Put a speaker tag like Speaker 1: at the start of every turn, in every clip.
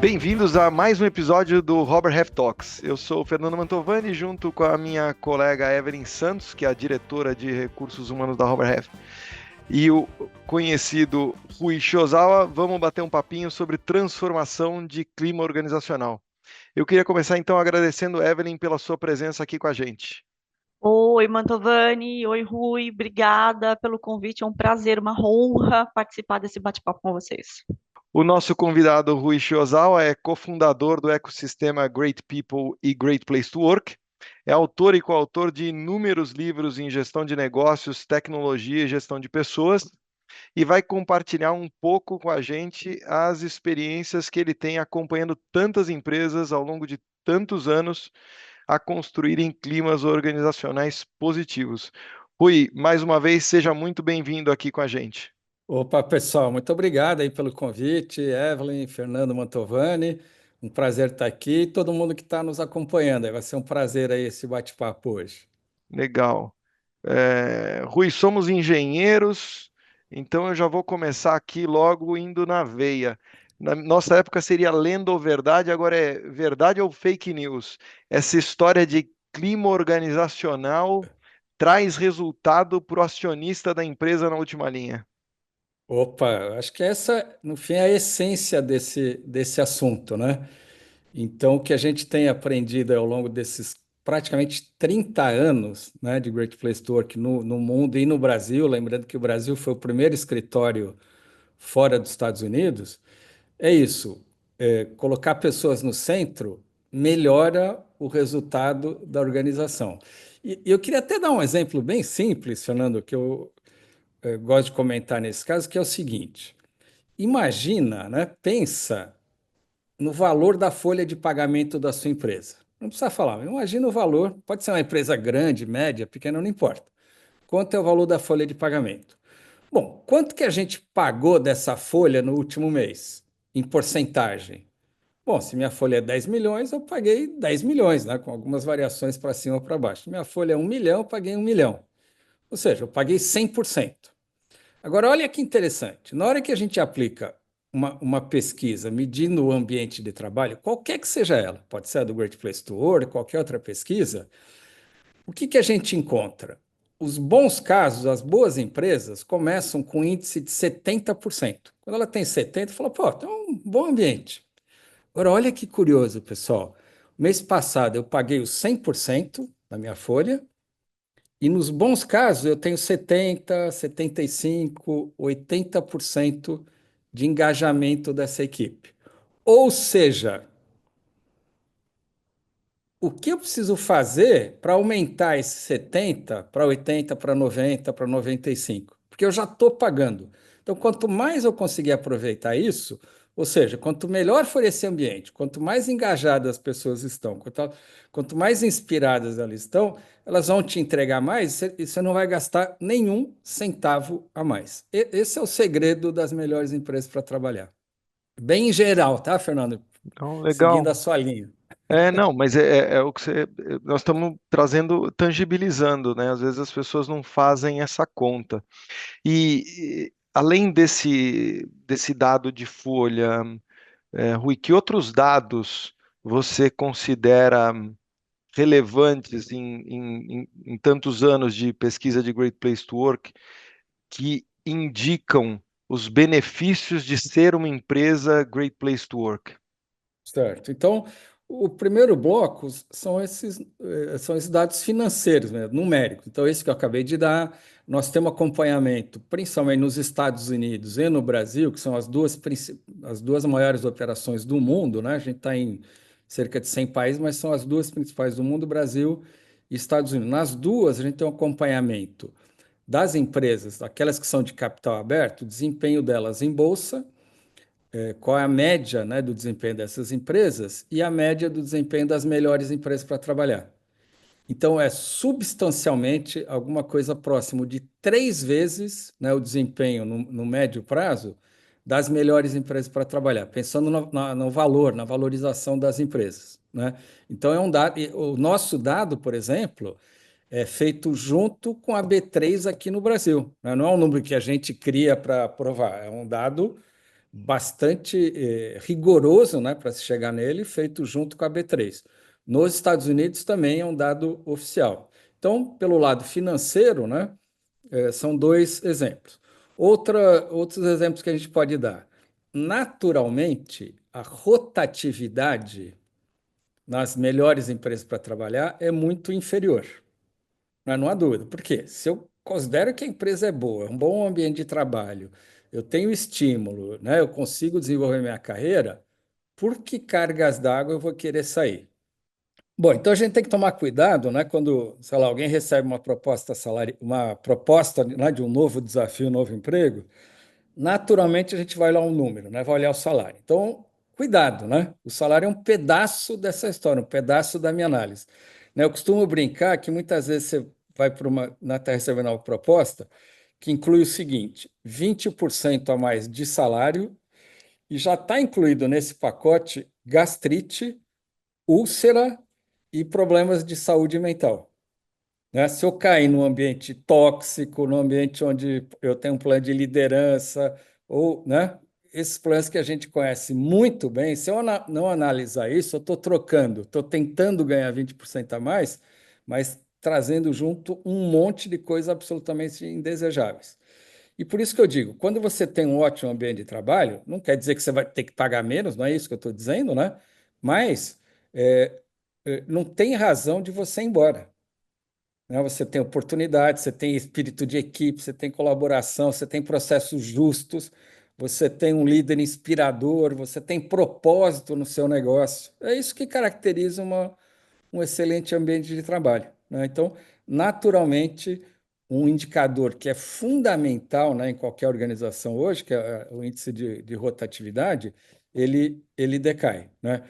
Speaker 1: Bem-vindos a mais um episódio do Robert Half Talks. Eu sou o Fernando Mantovani, junto com a minha colega Evelyn Santos, que é a diretora de recursos humanos da Robert Half, e o conhecido Rui Shozawa. Vamos bater um papinho sobre transformação de clima organizacional. Eu queria começar então agradecendo, Evelyn, pela sua presença aqui com a gente.
Speaker 2: Oi, Mantovani. Oi, Rui. Obrigada pelo convite. É um prazer, uma honra participar desse bate-papo com vocês.
Speaker 1: O nosso convidado, Rui Shozawa, é cofundador do ecossistema Great People e Great Place to Work. É autor e coautor de inúmeros livros em gestão de negócios, tecnologia e gestão de pessoas, e vai compartilhar um pouco com a gente as experiências que ele tem acompanhando tantas empresas ao longo de tantos anos a construírem climas organizacionais positivos. Rui, mais uma vez, seja muito bem-vindo aqui com a gente.
Speaker 3: Opa, pessoal, muito obrigado aí pelo convite, Evelyn, Fernando Mantovani. Um prazer estar aqui e todo mundo que está nos acompanhando. Vai ser um prazer aí esse bate-papo hoje.
Speaker 1: Legal. Rui, somos engenheiros, então eu já vou começar aqui logo indo na veia. Na nossa época seria lenda ou verdade, agora é verdade ou fake news. Essa história de clima organizacional traz resultado para o acionista da empresa na última linha.
Speaker 3: Opa, acho que essa, no fim, é a essência desse assunto, né? Então, o que a gente tem aprendido ao longo desses praticamente 30 anos, né, de Great Place to Work no mundo e no Brasil, lembrando que o Brasil foi o primeiro escritório fora dos Estados Unidos. É isso. Colocar pessoas no centro melhora o resultado da organização. E eu queria até dar um exemplo bem simples, Fernando, que eu gosto de comentar nesse caso, que é o seguinte: imagina, né, pensa no valor da folha de pagamento da sua empresa. Não precisa falar, mas imagina o valor, pode ser uma empresa grande, média, pequena, não importa. Quanto é o valor da folha de pagamento? Bom, quanto que a gente pagou dessa folha no último mês, em porcentagem? Bom, se minha folha é 10 milhões, eu paguei 10 milhões, né? Com algumas variações para cima ou para baixo. Se minha folha é 1 milhão, eu paguei 1 milhão. Ou seja, eu paguei 100%. Agora, olha que interessante. Na hora que a gente aplica uma pesquisa medindo o ambiente de trabalho, qualquer que seja ela, pode ser a do Great Place to Work, qualquer outra pesquisa, o que a gente encontra? Os bons casos, as boas empresas, começam com um índice de 70%. Quando ela tem 70%, fala, pô, tem um bom ambiente. Agora, olha que curioso, pessoal. Mês passado eu paguei os 100% da minha folha, e nos bons casos eu tenho 70, 75, 80% de engajamento dessa equipe. Ou seja, o que eu preciso fazer para aumentar esse 70 para 80, para 90, para 95? Porque eu já estou pagando. Então, quanto mais eu conseguir aproveitar isso, ou seja, quanto melhor for esse ambiente, quanto mais engajadas as pessoas estão, quanto mais inspiradas elas estão, elas vão te entregar mais e você não vai gastar nenhum centavo a mais. Esse é o segredo das melhores empresas para trabalhar. Bem em geral, tá, Fernando?
Speaker 1: Então,
Speaker 3: Seguindo
Speaker 1: legal.
Speaker 3: a sua linha.
Speaker 1: Não, mas é o que nós estamos trazendo, tangibilizando, né? Às vezes as pessoas não fazem essa conta. Além desse dado de folha, Rui, que outros dados você considera relevantes em tantos anos de pesquisa de Great Place to Work que indicam os benefícios de ser uma empresa Great Place to Work?
Speaker 3: Certo. Então, o primeiro bloco são esses dados financeiros, né, numéricos. Então, esse que eu acabei de dar, nós temos acompanhamento, principalmente nos Estados Unidos e no Brasil, que são as duas maiores operações do mundo, né? A gente está em cerca de 100 países, mas são as duas principais do mundo, Brasil e Estados Unidos. Nas duas, a gente tem um acompanhamento das empresas, aquelas que são de capital aberto, o desempenho delas em bolsa, qual é a média, né, do desempenho dessas empresas e a média do desempenho das melhores empresas para trabalhar. Então, é substancialmente alguma coisa próximo de 3 vezes, né, o desempenho no médio prazo das melhores empresas para trabalhar, pensando no valor, na valorização das empresas, né? Então, é um dado. O nosso dado, por exemplo, é feito junto com a B3 aqui no Brasil, né? Não é um número que a gente cria para provar, é um dado bastante rigoroso, né, para se chegar nele, feito junto com a B3. Nos Estados Unidos também é um dado oficial. Então, pelo lado financeiro, né, são dois exemplos. Outros exemplos que a gente pode dar. Naturalmente, a rotatividade nas melhores empresas para trabalhar é muito inferior, mas não há dúvida. Por quê? Se eu considero que a empresa é boa, é um bom ambiente de trabalho, eu tenho estímulo, né, eu consigo desenvolver minha carreira, por que cargas d'água eu vou querer sair? Bom, então a gente tem que tomar cuidado, né, quando, sei lá, alguém recebe uma proposta, né, de um novo desafio, um novo emprego, naturalmente a gente vai olhar um número, né, vai olhar o salário. Então, cuidado, né? O salário é um pedaço dessa história, um pedaço da minha análise. Né, eu costumo brincar que muitas vezes você vai para está recebendo uma proposta que inclui o seguinte: 20% a mais de salário e já está incluído nesse pacote gastrite, úlcera e problemas de saúde mental. Né? Se eu cair num ambiente tóxico, num ambiente onde eu tenho um plano de liderança, ou, né, esses planos que a gente conhece muito bem, se eu não analisar isso, eu estou trocando, estou tentando ganhar 20% a mais, mas trazendo junto um monte de coisas absolutamente indesejáveis. E por isso que eu digo, quando você tem um ótimo ambiente de trabalho, não quer dizer que você vai ter que pagar menos, não é isso que eu estou dizendo, né? Mas não tem razão de você ir embora. Né? Você tem oportunidade, você tem espírito de equipe, você tem colaboração, você tem processos justos, você tem um líder inspirador, você tem propósito no seu negócio. É isso que caracteriza um excelente ambiente de trabalho. Né? Então, naturalmente, um indicador que é fundamental, né, em qualquer organização hoje, que é o índice de rotatividade, ele decai. Né?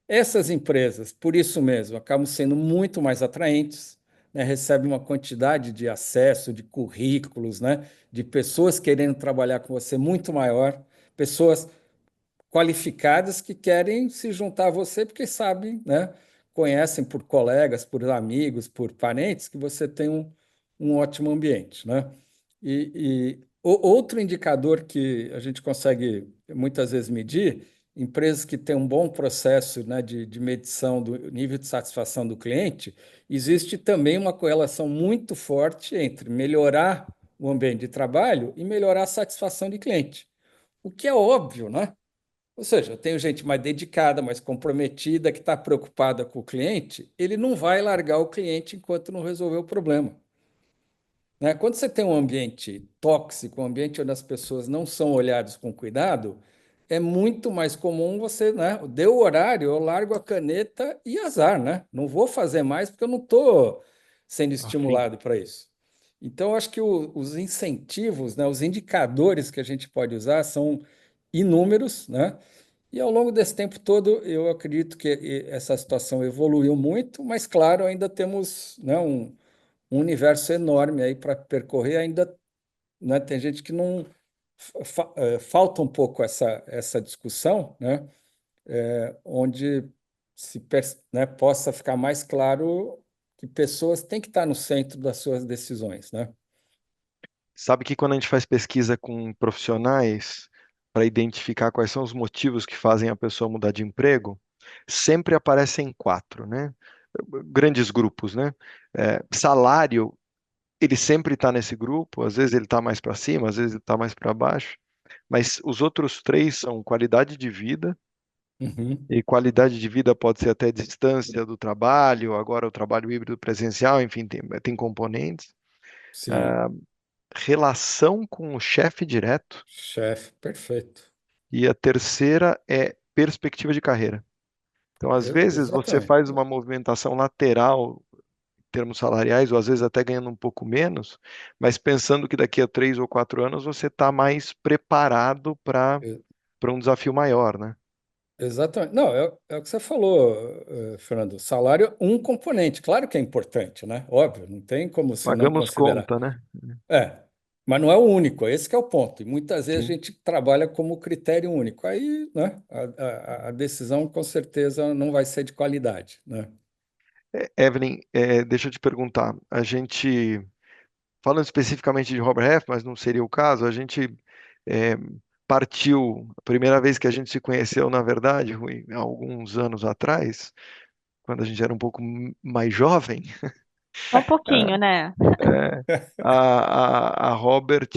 Speaker 3: Essas empresas, por isso mesmo, acabam sendo muito mais atraentes, né? Recebem uma quantidade de acesso, de currículos, né? De pessoas querendo trabalhar com você muito maior, pessoas qualificadas que querem se juntar a você porque sabem, né? Conhecem por colegas, por amigos, por parentes, que você tem um ótimo ambiente, né? Outro indicador que a gente consegue muitas vezes medir, empresas que têm um bom processo, né, de medição do nível de satisfação do cliente, existe também uma correlação muito forte entre melhorar o ambiente de trabalho e melhorar a satisfação de cliente. O que é óbvio, né? Ou seja, eu tenho gente mais dedicada, mais comprometida, que está preocupada com o cliente, ele não vai largar o cliente enquanto não resolver o problema. Né? Quando você tem um ambiente tóxico, um ambiente onde as pessoas não são olhadas com cuidado, é muito mais comum você, né? Deu o horário, eu largo a caneta e azar, né? Não vou fazer mais porque eu não estou sendo
Speaker 1: Afim.
Speaker 3: estimulado para isso. Então, eu acho que os incentivos, né, os indicadores que a gente pode usar são inúmeros, né? E ao longo desse tempo todo, eu acredito que essa situação evoluiu muito, mas, claro, ainda temos, né, um universo enorme aí para percorrer. Ainda, né, tem gente que não falta um pouco essa discussão, né, onde né, possa ficar mais claro que pessoas têm que estar no centro das suas decisões, né?
Speaker 1: Sabe que quando a gente faz pesquisa com profissionais para identificar quais são os motivos que fazem a pessoa mudar de emprego, sempre aparecem quatro, né? Grandes grupos, né? Salário, ele sempre está nesse grupo, às vezes ele está mais para cima, às vezes ele está mais para baixo, mas os outros três são qualidade de vida,
Speaker 3: Uhum.
Speaker 1: e qualidade de vida pode ser até distância do trabalho, agora o trabalho híbrido presencial, enfim, tem componentes.
Speaker 3: Sim,
Speaker 1: Relação com o chefe direto,
Speaker 3: chefe, perfeito.
Speaker 1: e a terceira é perspectiva de carreira. Então, às vezes, você
Speaker 3: Exatamente.
Speaker 1: faz uma movimentação lateral em termos salariais, ou às vezes até ganhando um pouco menos, mas pensando que daqui a 3 ou 4 anos você está mais preparado para um desafio maior, né?
Speaker 3: Exatamente. Não, é o que você falou, Fernando. O salário é um componente. Claro que é importante, né? Óbvio, não tem como se não
Speaker 1: Pagamos
Speaker 3: considerar.
Speaker 1: conta, né?
Speaker 3: É, mas não é o único, esse que é o ponto. E muitas vezes a
Speaker 1: Sim.
Speaker 3: gente trabalha como critério único. Aí, né, a decisão com certeza não vai ser de qualidade, né?
Speaker 1: Evelyn, deixa eu te perguntar. A gente, falando especificamente de Robert Half, mas não seria o caso, a gente é, partiu, a primeira vez que a gente se conheceu, na verdade, Rui, há alguns anos atrás, quando a gente era um pouco mais jovem,
Speaker 2: Só um pouquinho, né?
Speaker 1: é, a Robert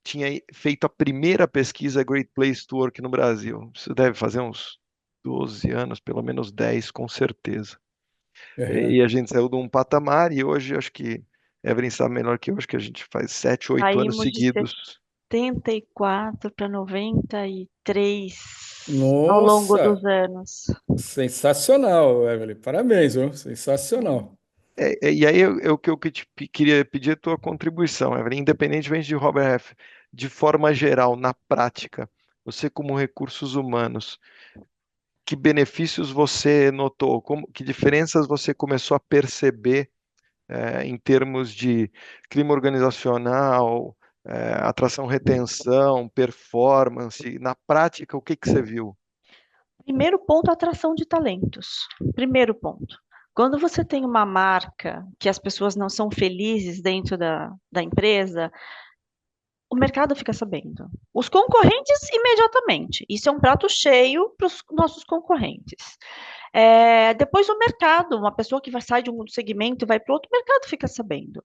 Speaker 1: tinha feito a primeira pesquisa Great Place to Work no Brasil. Isso deve fazer uns 12 anos, pelo menos 10, com certeza. E
Speaker 3: Aham.
Speaker 1: a gente saiu de um patamar e hoje acho que Evelyn sabe melhor que eu, acho que a gente faz 7, 8 anos
Speaker 2: Saímos de
Speaker 1: seguidos.
Speaker 2: 74 para 93 ao longo dos
Speaker 3: Nossa,
Speaker 2: anos.
Speaker 3: sensacional, Evelyn. Parabéns, viu? Sensacional.
Speaker 1: E aí o que eu queria pedir é a tua contribuição, Evelyn, independentemente de Robert Half, de forma geral, na prática, você como recursos humanos, que benefícios você notou? Que diferenças você começou a perceber em termos de clima organizacional, atração, retenção, performance? Na prática, o que que você viu?
Speaker 2: Primeiro ponto, atração de talentos. Primeiro ponto. Quando você tem uma marca que as pessoas não são felizes dentro da empresa, o mercado fica sabendo. Os concorrentes, imediatamente. Isso é um prato cheio para os nossos concorrentes. Depois, o mercado, uma pessoa que vai sair de um segmento e vai para outro, o mercado fica sabendo.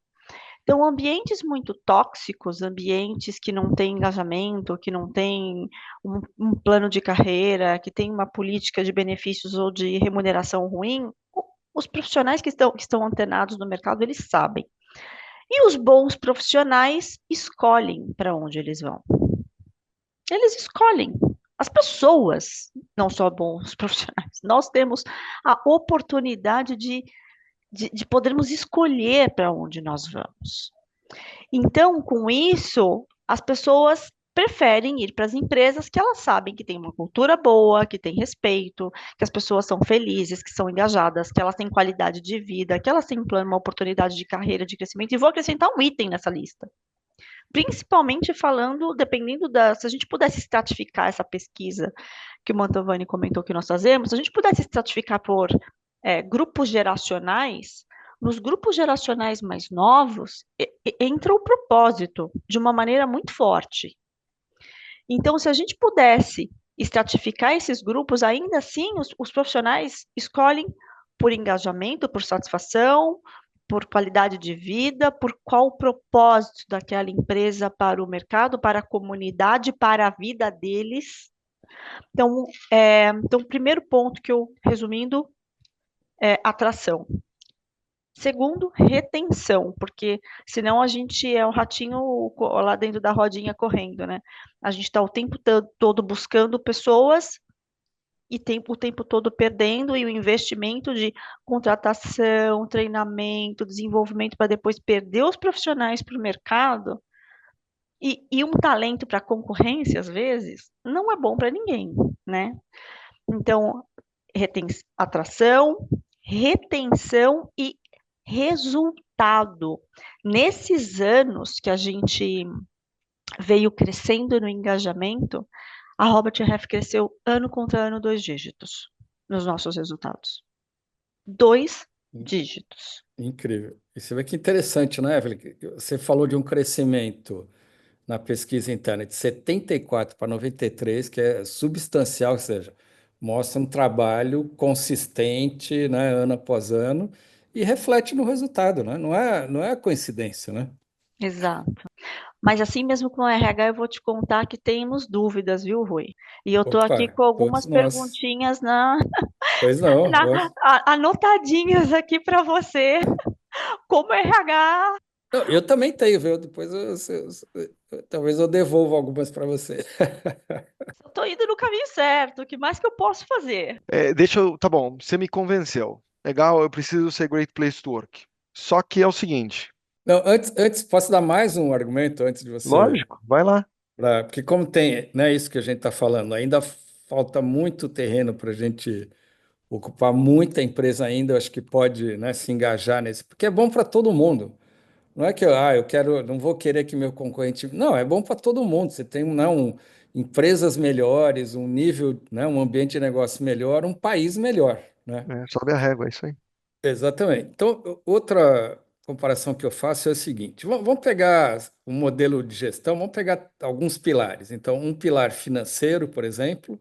Speaker 2: Então, ambientes muito tóxicos, ambientes que não têm engajamento, que não têm um plano de carreira, que tem uma política de benefícios ou de remuneração ruim, os profissionais que estão antenados no mercado, eles sabem. E os bons profissionais escolhem para onde eles vão. Eles escolhem. As pessoas, não só bons profissionais, nós temos a oportunidade de podermos escolher para onde nós vamos. Então, com isso, as pessoas preferem ir para as empresas que elas sabem que tem uma cultura boa, que tem respeito, que as pessoas são felizes, que são engajadas, que elas têm qualidade de vida, que elas têm um plano, uma oportunidade de carreira, de crescimento. E vou acrescentar um item nessa lista. Principalmente falando, dependendo se a gente pudesse estratificar essa pesquisa que o Mantovani comentou que nós fazemos, se a gente pudesse estratificar por grupos geracionais, nos grupos geracionais mais novos, entra o propósito de uma maneira muito forte. Então, se a gente pudesse estratificar esses grupos, ainda assim, os profissionais escolhem por engajamento, por satisfação, por qualidade de vida, por qual o propósito daquela empresa para o mercado, para a comunidade, para a vida deles. Então, o primeiro ponto que eu, resumindo, é atração. Segundo, retenção, porque senão a gente é um ratinho lá dentro da rodinha correndo, né? A gente está o tempo todo buscando pessoas e o tempo todo perdendo, e o investimento de contratação, treinamento, desenvolvimento para depois perder os profissionais para o mercado e um talento para concorrência, às vezes, não é bom para ninguém, né? Então, atração, retenção e resultado. Nesses anos que a gente veio crescendo no engajamento, a Robert Half cresceu ano contra ano 2 dígitos nos nossos resultados. 2 dígitos.
Speaker 3: Incrível. E você vê que interessante, né, Evelyn? Que você falou de um crescimento na pesquisa interna de 74 para 93, que é substancial, ou seja, mostra um trabalho consistente, né, ano após ano, e reflete no resultado, né? Não é coincidência, né?
Speaker 2: Exato. Mas assim mesmo com o RH, eu vou te contar que temos dúvidas, viu, Rui? E eu estou aqui
Speaker 3: Opa,
Speaker 2: com
Speaker 3: todos
Speaker 2: algumas
Speaker 3: nós.
Speaker 2: perguntinhas
Speaker 3: Pois não,
Speaker 2: anotadinhas aqui para você, como RH.
Speaker 3: eu também tenho, viu? Depois talvez eu devolva algumas para você.
Speaker 2: Estou indo no caminho certo. O que mais que eu posso fazer?
Speaker 1: Tá bom, você me convenceu. Legal, eu preciso ser Great Place to Work. Só que é o seguinte,
Speaker 3: Não, antes, posso dar mais um argumento antes de você.
Speaker 1: lógico, vai lá.
Speaker 3: Porque como tem, né, isso que a gente está falando, ainda falta muito terreno para a gente ocupar muita empresa ainda, eu acho que pode, né, se engajar nesse, porque é bom para todo mundo. Não é que eu quero, não vou querer que meu concorrente. Não, é bom para todo mundo. Você tem, né, empresas melhores, um nível, né, um ambiente de negócio melhor, um país melhor, né?
Speaker 1: Sobe a régua, é isso aí.
Speaker 3: Exatamente. Então, outra. comparação que eu faço é o seguinte: vamos pegar um modelo de gestão, vamos pegar alguns pilares. Então, um pilar financeiro, por exemplo,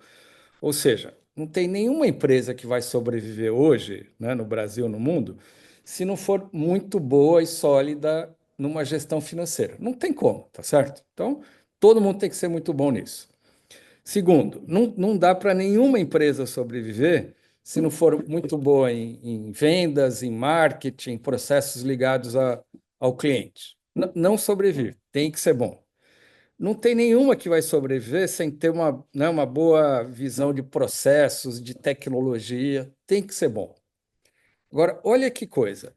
Speaker 3: ou seja, não tem nenhuma empresa que vai sobreviver hoje, né, no Brasil, no mundo, se não for muito boa e sólida numa gestão financeira. Não tem como, tá certo? Então, todo mundo tem que ser muito bom nisso. Segundo, não dá para nenhuma empresa sobreviver se não for muito boa em vendas, em marketing, processos ligados ao cliente. Não sobrevive, tem que ser bom. Não tem nenhuma que vai sobreviver sem ter né, uma boa visão de processos, de tecnologia, tem que ser bom. Agora, olha que coisa,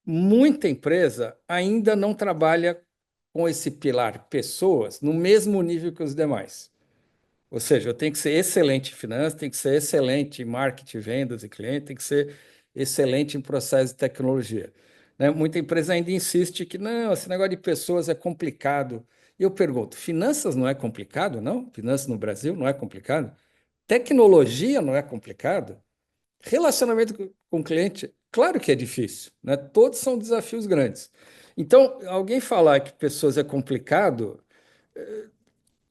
Speaker 3: muita empresa ainda não trabalha com esse pilar pessoas no mesmo nível que os demais. Ou seja, eu tenho que ser excelente em finanças, tenho que ser excelente em marketing, vendas e cliente, tem que ser excelente em processo de tecnologia. Né? Muita empresa ainda insiste que não, esse negócio de pessoas é complicado. E eu pergunto, finanças não é complicado, não? Finanças no Brasil não é complicado? Tecnologia não é complicado? Relacionamento com o cliente, claro que é difícil, né? Todos são desafios grandes. Então, alguém falar que pessoas é complicado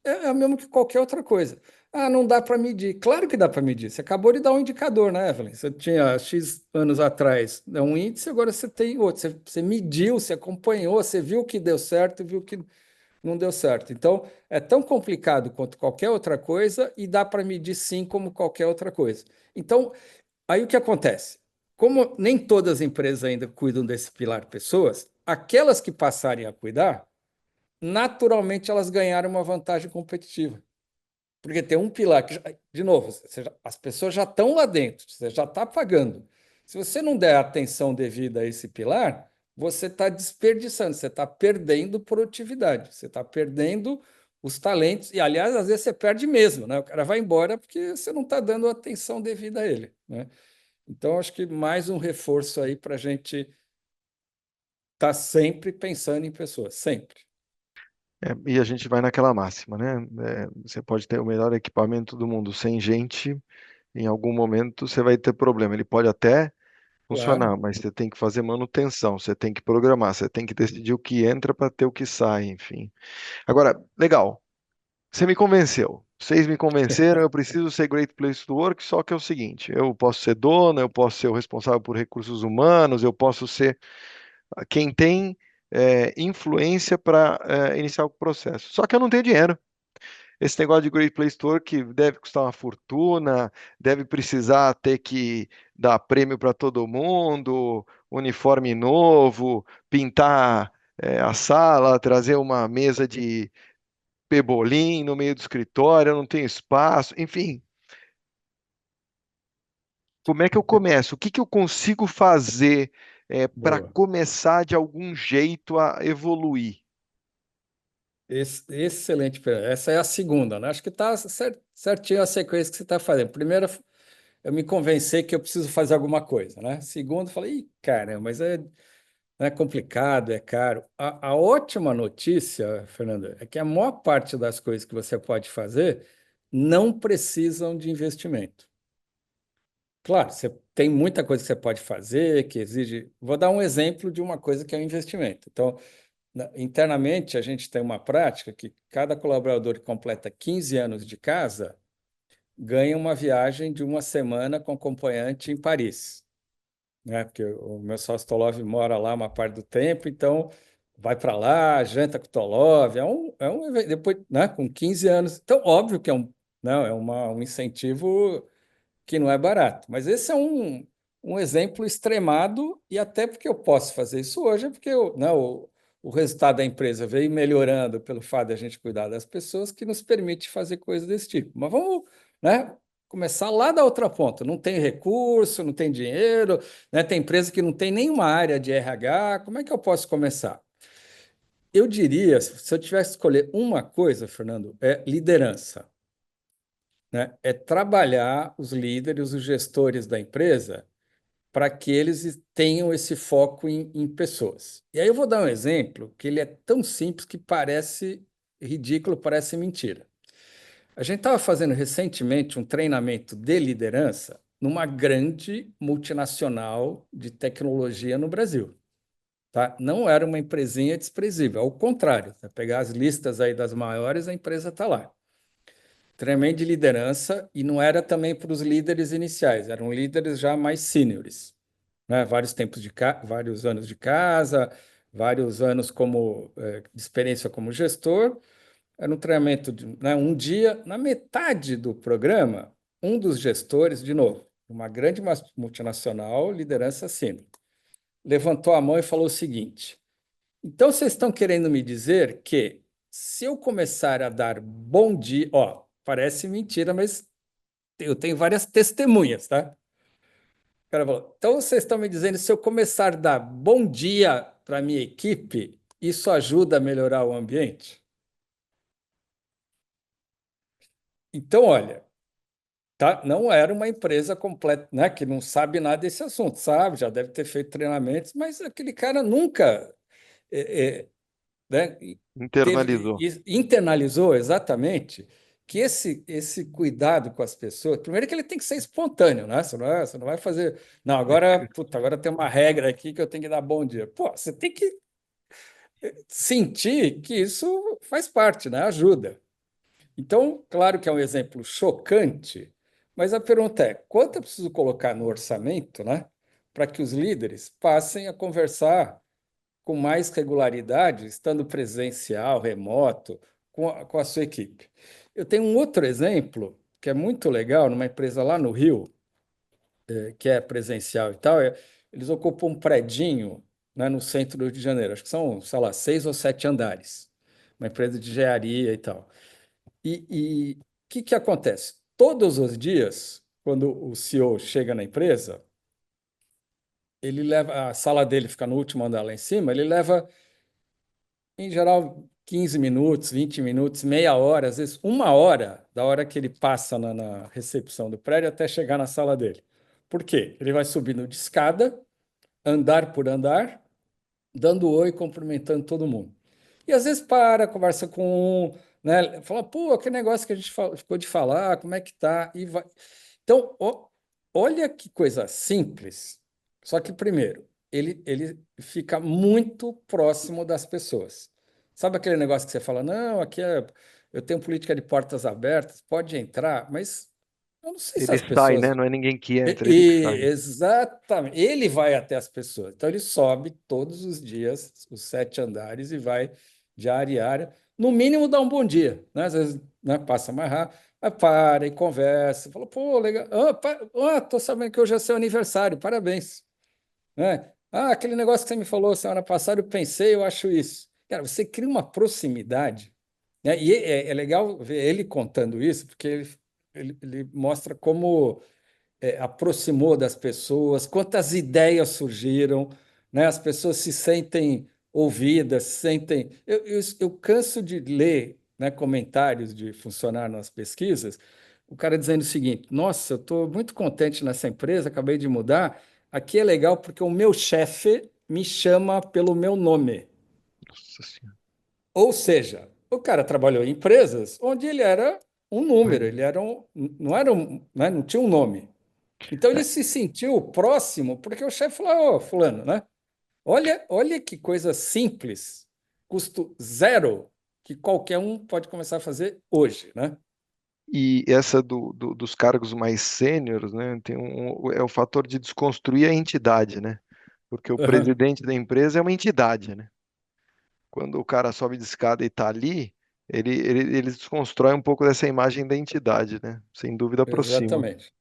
Speaker 3: é o mesmo que qualquer outra coisa. Ah, não dá para medir. Claro que dá para medir. Você acabou de dar um indicador, né, Evelyn? Você tinha X anos atrás um índice, agora você tem outro. Você mediu, você acompanhou, você viu o que deu certo e viu o que não deu certo. Então, é tão complicado quanto qualquer outra coisa e dá para medir sim como qualquer outra coisa. Então, aí o que acontece? Como nem todas as empresas ainda cuidam desse pilar pessoas, aquelas que passarem a cuidar, naturalmente elas ganharam uma vantagem competitiva. Porque tem um pilar que, de novo, as pessoas já estão lá dentro, você já está pagando. Se você não der atenção devida a esse pilar, você está desperdiçando, você está perdendo produtividade, você está perdendo os talentos, e aliás, às vezes você perde mesmo, né? O cara vai embora porque você não está dando atenção devida a ele, né? Então, acho que mais um reforço aí para a gente estar sempre pensando em pessoas, sempre.
Speaker 1: E a gente vai naquela máxima, né? Você pode ter o melhor equipamento do mundo sem gente, em algum momento você vai ter problema. Ele pode até
Speaker 3: Claro.
Speaker 1: funcionar, mas você tem que fazer manutenção, você tem que programar, você tem que decidir o que entra para ter o que sai, enfim. Agora, legal, você me convenceu. Vocês me convenceram, eu preciso ser Great Place to Work, só que é o seguinte, eu posso ser dono, eu posso ser o responsável por recursos humanos, eu posso ser quem tem influência para iniciar o processo. Só que eu não tenho dinheiro. Esse negócio de Great Place to Work deve custar uma fortuna, deve precisar ter que dar prêmio para todo mundo, uniforme novo, pintar a sala, trazer uma mesa de pebolim no meio do escritório, eu não tenho espaço, enfim. Como é que eu começo? O que que eu consigo fazer para
Speaker 3: Boa.
Speaker 1: começar de algum jeito a evoluir?
Speaker 3: Excelente pergunta. Essa é a segunda, né? Acho que está certinho a sequência que você está fazendo. Primeiro, eu me convencer que eu preciso fazer alguma coisa, né? Segundo, eu falei, "Ih, caramba, mas é complicado, é caro." A ótima notícia, Fernanda, é que a maior parte das coisas que você pode fazer não precisam de investimento. Claro, você tem muita coisa que você pode fazer, que exige. Vou dar um exemplo de uma coisa que é um investimento. Então, internamente, a gente tem uma prática que cada colaborador que completa 15 anos de casa ganha uma viagem de uma semana com acompanhante em Paris, né? Porque o meu sócio Tolov mora lá uma parte do tempo, então vai para lá, janta com o Tolov, depois, né, com 15 anos. Então, óbvio que não, um incentivo que não é barato. Mas esse é um exemplo extremado, e até porque eu posso fazer isso hoje, é porque né, o resultado da empresa veio melhorando pelo fato de a gente cuidar das pessoas, que nos permite fazer coisas desse tipo. Mas vamos, né, começar lá da outra ponta. Não tem recurso, não tem dinheiro, né, tem empresa que não tem nenhuma área de RH. Como é que eu posso começar? Eu diria, se eu tivesse que escolher uma coisa, Fernando, é liderança, né? É trabalhar os líderes, os gestores da empresa, para que eles tenham esse foco em pessoas. E aí eu vou dar um exemplo que ele é tão simples que parece ridículo, parece mentira. A gente estava fazendo recentemente um treinamento de liderança numa grande multinacional de tecnologia no Brasil. tá? Não era uma empresinha desprezível, ao contrário, se pegar as listas aí das maiores, a empresa está lá. Tremendo de liderança, e não era também para os líderes iniciais, eram líderes já mais sêniores, né? Vários anos de casa, vários anos de experiência como gestor. Era um treinamento de, né, um dia. Na metade do programa, um dos gestores, de novo, uma grande multinacional, liderança sênior, levantou a mão e falou o seguinte: então vocês estão querendo me dizer que se eu começar a dar bom dia, ó, parece mentira, mas eu tenho várias testemunhas, tá? O cara falou: então vocês estão me dizendo que se eu começar a dar bom dia para a minha equipe, isso ajuda a melhorar o ambiente? Então, olha, tá? Não era uma empresa completa, né, que não sabe nada desse assunto, sabe? Já deve ter feito treinamentos, mas aquele cara nunca, né,
Speaker 1: Internalizou.
Speaker 3: internalizou exatamente que esse cuidado com as pessoas, primeiro que ele tem que ser espontâneo, né? Você não vai fazer, não, agora, puta, agora tem uma regra aqui que eu tenho que dar bom dia. Pô, você tem que sentir que isso faz parte, né? Ajuda. Então, claro que é um exemplo chocante, mas a pergunta é: quanto eu preciso colocar no orçamento, né, para que os líderes passem a conversar com mais regularidade, estando presencial, remoto, com a sua equipe? Eu tenho um outro exemplo que é muito legal, numa empresa lá no Rio, que é presencial e tal. Eles ocupam um predinho, né, no centro do Rio de Janeiro, acho que são, sei lá, 6 ou 7 andares, uma empresa de engenharia e tal. E o que acontece? Todos os dias, quando o CEO chega na empresa, ele leva, a sala dele fica no último andar lá em cima, ele leva, em geral, 15 minutos, 20 minutos, meia hora, às vezes 1 hora, da hora que ele passa na recepção do prédio até chegar na sala dele. Por quê? Ele vai subindo de escada, andar por andar, dando oi, cumprimentando todo mundo. E às vezes para, conversa com um, né? Fala, pô, aquele negócio que a gente ficou de falar, como é que tá? E vai. Então, olha que coisa simples. Só que, primeiro, ele fica muito próximo das pessoas. Sabe aquele negócio que você fala, não, eu tenho política de portas abertas, pode entrar, mas eu não sei se
Speaker 1: Ele
Speaker 3: as
Speaker 1: sai, né?
Speaker 3: pessoas
Speaker 1: Não é ninguém que entra, ele que sai.
Speaker 3: Exatamente. Ele vai até as pessoas. Então, ele sobe todos os dias os 7 andares e vai de área em área. No mínimo, dá um bom dia, né? Às vezes, né, passa mais rápido, mas para e conversa. Fala, pô, legal. Tô sabendo que hoje é seu aniversário, parabéns. Né? Ah, aquele negócio que você me falou semana passada, eu pensei, eu acho isso. Cara, você cria uma proximidade, né? E é legal ver ele contando isso, porque ele mostra como aproximou das pessoas, quantas ideias surgiram, né? As pessoas se sentem ouvidas, se sentem. Eu canso de ler, né, comentários de funcionário nas pesquisas, o cara dizendo o seguinte: nossa, eu estou muito contente nessa empresa, acabei de mudar. Aqui é legal porque o meu chefe me chama pelo meu nome.
Speaker 1: Nossa Senhora.
Speaker 3: Ou seja, o cara trabalhou em empresas onde ele era um número,
Speaker 1: Ai,
Speaker 3: ele era não era né, não tinha um nome. Então ele se sentiu próximo, porque o chefe falou: ô, fulano, né? Olha que coisa simples, custo zero, que qualquer um pode começar a fazer hoje, né?
Speaker 1: e essa dos cargos mais sêniores, né? É o fator de desconstruir a entidade, né? Porque o
Speaker 3: Aham,
Speaker 1: presidente da empresa é uma entidade, né? Quando o cara sobe de escada e está ali, ele desconstrói um pouco dessa imagem da entidade, né? Sem dúvida aproxima.
Speaker 3: exatamente.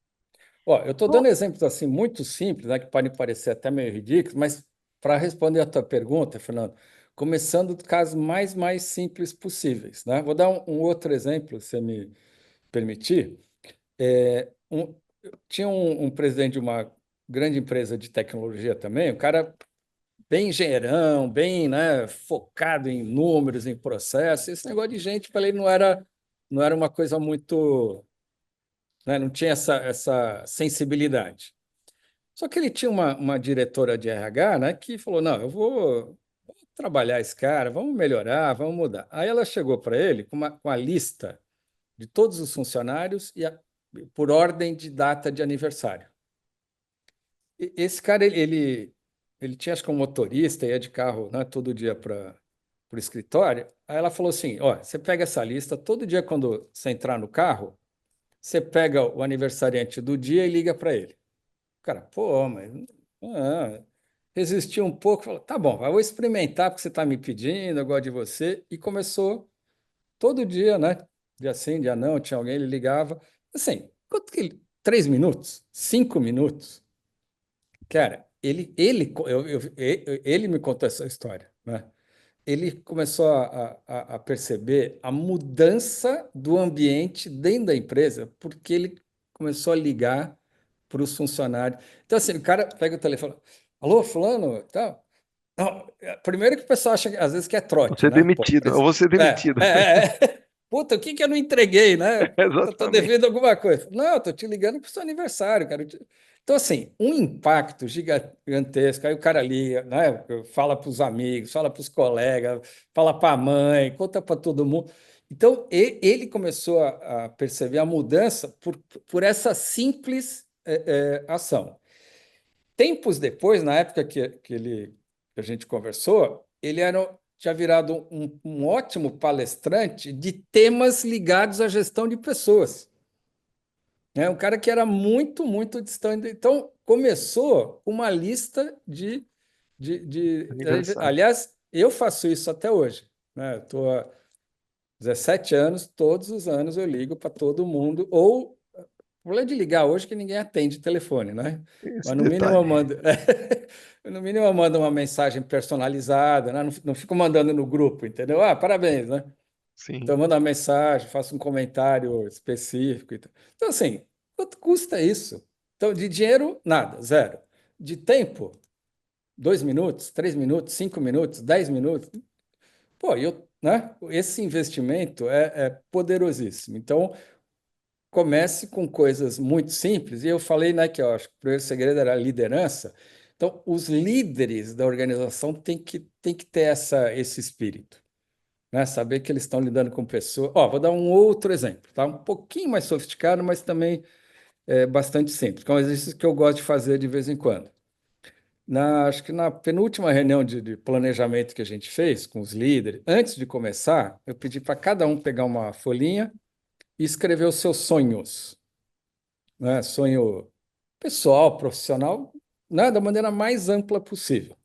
Speaker 3: Ó, eu estou
Speaker 2: Bom,
Speaker 3: dando exemplos assim muito simples, né, que podem parecer até meio ridículos, mas para responder a tua pergunta, Fernando, começando dos casos mais simples possíveis, né? Vou dar um outro exemplo, se você me permitir. É, tinha um presidente de uma grande empresa de tecnologia também, um cara bem engenheirão, bem, né, focado em números, em processos. Esse negócio de gente para ele não era uma coisa muito, né, não tinha essa sensibilidade. Só que ele tinha uma diretora de RH, né, que falou: não, eu vou trabalhar esse cara, vamos melhorar, vamos mudar. Aí ela chegou para ele com a lista de todos os funcionários por ordem de data de aniversário. Esse cara, ele ele tinha acho que um motorista, ia de carro, né, todo dia para o escritório. Aí ela falou assim: ó, você pega essa lista, todo dia quando você entrar no carro, você pega o aniversariante do dia e liga para ele. O cara, pô, mas ah, resistiu um pouco, falou: tá bom, eu vou experimentar porque você está me pedindo, eu gosto de você. E começou todo dia, né? Dia sim, dia não, tinha alguém, ele ligava. Assim, quanto que ele. 3 minutos? 5 minutos? Cara, ele me contou essa história, né? Ele começou a perceber a mudança do ambiente dentro da empresa, porque ele começou a ligar para os funcionários. Então, assim, o cara pega o telefone, alô, fulano, tal. Não, primeiro que o pessoal acha, às vezes, que é
Speaker 1: Vou
Speaker 3: trote,
Speaker 1: ser
Speaker 3: né? Pô,
Speaker 1: demitido, eu vou ser demitido.
Speaker 3: Puta, o que que eu não entreguei, né? Eu tô
Speaker 1: Exatamente.
Speaker 3: devendo alguma coisa. Não, eu tô te ligando pro seu aniversário, cara. Então, assim, um impacto gigantesco. Aí o cara liga, né? Fala para os amigos, fala para os colegas, fala para a mãe, conta para todo mundo. Então, ele começou a perceber a mudança por essa simples ação. Tempos depois, na época que a gente conversou, ele tinha virado um ótimo palestrante de temas ligados à gestão de pessoas. É um cara que era muito, muito distante. Então, começou uma lista
Speaker 1: Aniversário.
Speaker 3: Aliás, eu faço isso até hoje. Né? Eu estou há 17 anos, todos os anos eu ligo para todo mundo, ou o problema de ligar hoje é que ninguém atende telefone, né?
Speaker 1: Esse
Speaker 3: Mas no mínimo
Speaker 1: detalhe.
Speaker 3: eu mando, no mínimo eu mando uma mensagem personalizada, né? Não fico mandando no grupo, entendeu? Ah, parabéns, né? Então
Speaker 1: Sim,
Speaker 3: eu mando uma mensagem, faço um comentário específico. Então, assim, quanto custa isso? Então, de dinheiro, nada, zero. De tempo, 2 minutos, 3 minutos, 5 minutos, 10 minutos. Pô, né? Esse investimento é poderosíssimo. Então, comece com coisas muito simples. E eu falei, né, que eu acho que o primeiro segredo era a liderança. Então, os líderes da organização têm que ter esse espírito, né? Saber que eles estão lidando com pessoas. Ó, vou dar um outro exemplo, tá? Um pouquinho mais sofisticado, mas também bastante simples, que é um exercício que eu gosto de fazer de vez em quando. Acho que na penúltima reunião de planejamento que a gente fez com os líderes, antes de começar, eu pedi para cada um pegar uma folhinha e escrever os seus sonhos, né? Sonho pessoal, profissional, né? Da maneira mais ampla possível.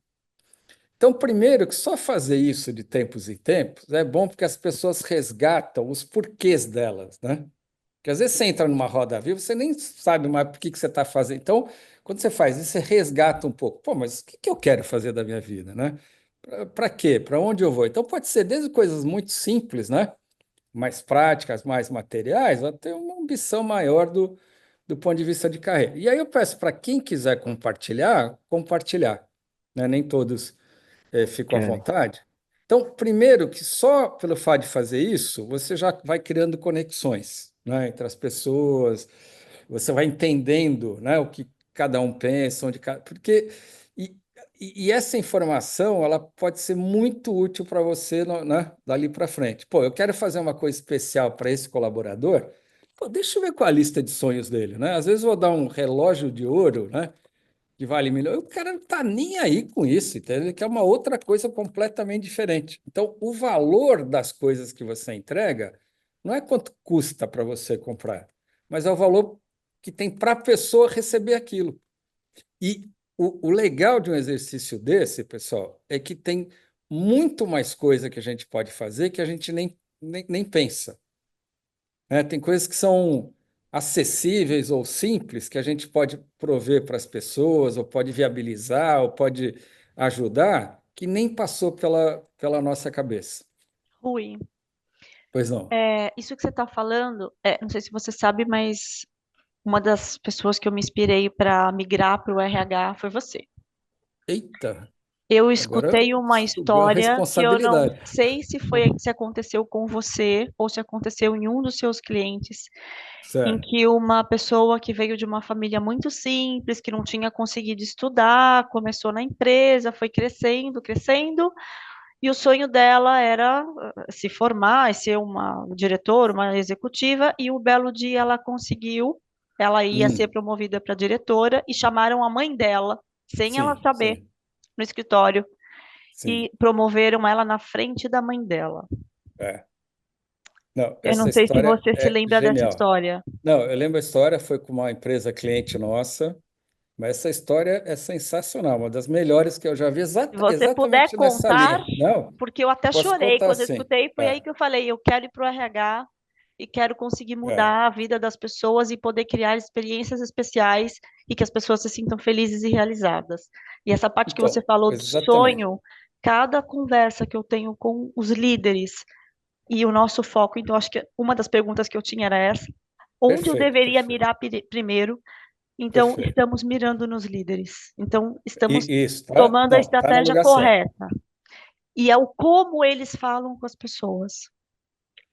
Speaker 3: Então, primeiro, que só fazer isso de tempos em tempos é bom porque as pessoas resgatam os porquês delas, né? Porque às vezes você entra numa roda viva, você nem sabe mais por que você está fazendo. Então, quando você faz isso, você resgata um pouco. Pô, mas o que que eu quero fazer da minha vida, né? Para quê? Para onde eu vou? Então, pode ser desde coisas muito simples, né? Mais práticas, mais materiais, até uma ambição maior do ponto de vista de carreira. E aí eu peço para quem quiser compartilhar, compartilhar, né? Nem todos ficam à
Speaker 1: querem.
Speaker 3: vontade. Então, primeiro, que só pelo fato de fazer isso, você já vai criando conexões, né, entre as pessoas, você vai entendendo, né, o que cada um pensa, porque e, e essa informação ela pode ser muito útil para você, né, dali para frente. Pô, eu quero fazer uma coisa especial para esse colaborador. Pô, deixa eu ver qual é a lista de sonhos dele, né? Às vezes eu vou dar um relógio de ouro, né? Que vale milhões. O cara não está nem aí com isso, entendeu? Ele quer uma outra coisa completamente diferente. Então, o valor das coisas que você entrega não é quanto custa para você comprar, mas é o valor que tem para a pessoa receber aquilo. E o legal de um exercício desse, pessoal, é que tem muito mais coisa que a gente pode fazer que a gente nem pensa, né? Tem coisas que são acessíveis ou simples que a gente pode prover para as pessoas, ou pode viabilizar, ou pode ajudar, que nem passou pela nossa cabeça.
Speaker 2: Rui,
Speaker 3: Pois não.
Speaker 2: isso que você está falando, não sei se você sabe, mas uma das pessoas que eu me inspirei para migrar para o RH foi você.
Speaker 3: Eita,
Speaker 2: Eu
Speaker 3: agora
Speaker 2: escutei uma
Speaker 3: subiu a
Speaker 2: história que eu não
Speaker 3: responsabilidade.
Speaker 2: sei se aconteceu com você ou se aconteceu em um dos seus clientes, em
Speaker 3: Certo.
Speaker 2: que uma pessoa que veio de uma família muito simples, que não tinha conseguido estudar, começou na empresa, foi crescendo, crescendo, e o sonho dela era se formar e ser uma diretora, uma executiva, e um belo dia ela conseguiu, ela ia ser
Speaker 3: Hum,
Speaker 2: promovida para diretora e chamaram a mãe dela, sem ela
Speaker 3: sim,
Speaker 2: saber.
Speaker 3: sim.
Speaker 2: no escritório
Speaker 3: sim,
Speaker 2: e promoveram ela na frente da mãe dela.
Speaker 3: é. Não,
Speaker 2: Eu
Speaker 3: essa
Speaker 2: não sei se
Speaker 3: história
Speaker 2: você se
Speaker 3: é
Speaker 2: lembra dessa
Speaker 3: genial.
Speaker 2: história.
Speaker 3: Não, eu lembro a história, foi com uma empresa cliente nossa, mas essa história é sensacional, uma das melhores que eu já vi,
Speaker 2: Se você puder
Speaker 3: exatamente nessa
Speaker 2: contar,
Speaker 3: linha. Não,
Speaker 2: porque eu até
Speaker 3: posso
Speaker 2: chorei
Speaker 3: contar
Speaker 2: quando eu
Speaker 3: sim.
Speaker 2: escutei, foi aí
Speaker 3: É,
Speaker 2: que eu falei, eu quero ir para o RH e quero conseguir
Speaker 3: é.
Speaker 2: mudar a vida das pessoas e poder criar experiências especiais e que as pessoas se sintam felizes e realizadas. E essa parte que você
Speaker 3: Então,
Speaker 2: falou do
Speaker 3: exatamente.
Speaker 2: sonho, cada conversa que eu tenho com os líderes e o nosso foco, então acho que uma das perguntas que eu tinha era essa, onde eu
Speaker 3: Perfeito,
Speaker 2: deveria
Speaker 3: perfeito,
Speaker 2: mirar primeiro? Então,
Speaker 3: perfeito.
Speaker 2: estamos mirando nos líderes. Então, estamos
Speaker 3: Isso, tá?
Speaker 2: tomando a
Speaker 3: Não, tá no
Speaker 2: estratégia
Speaker 3: lugar certo.
Speaker 2: correta. E é o como eles falam com as pessoas,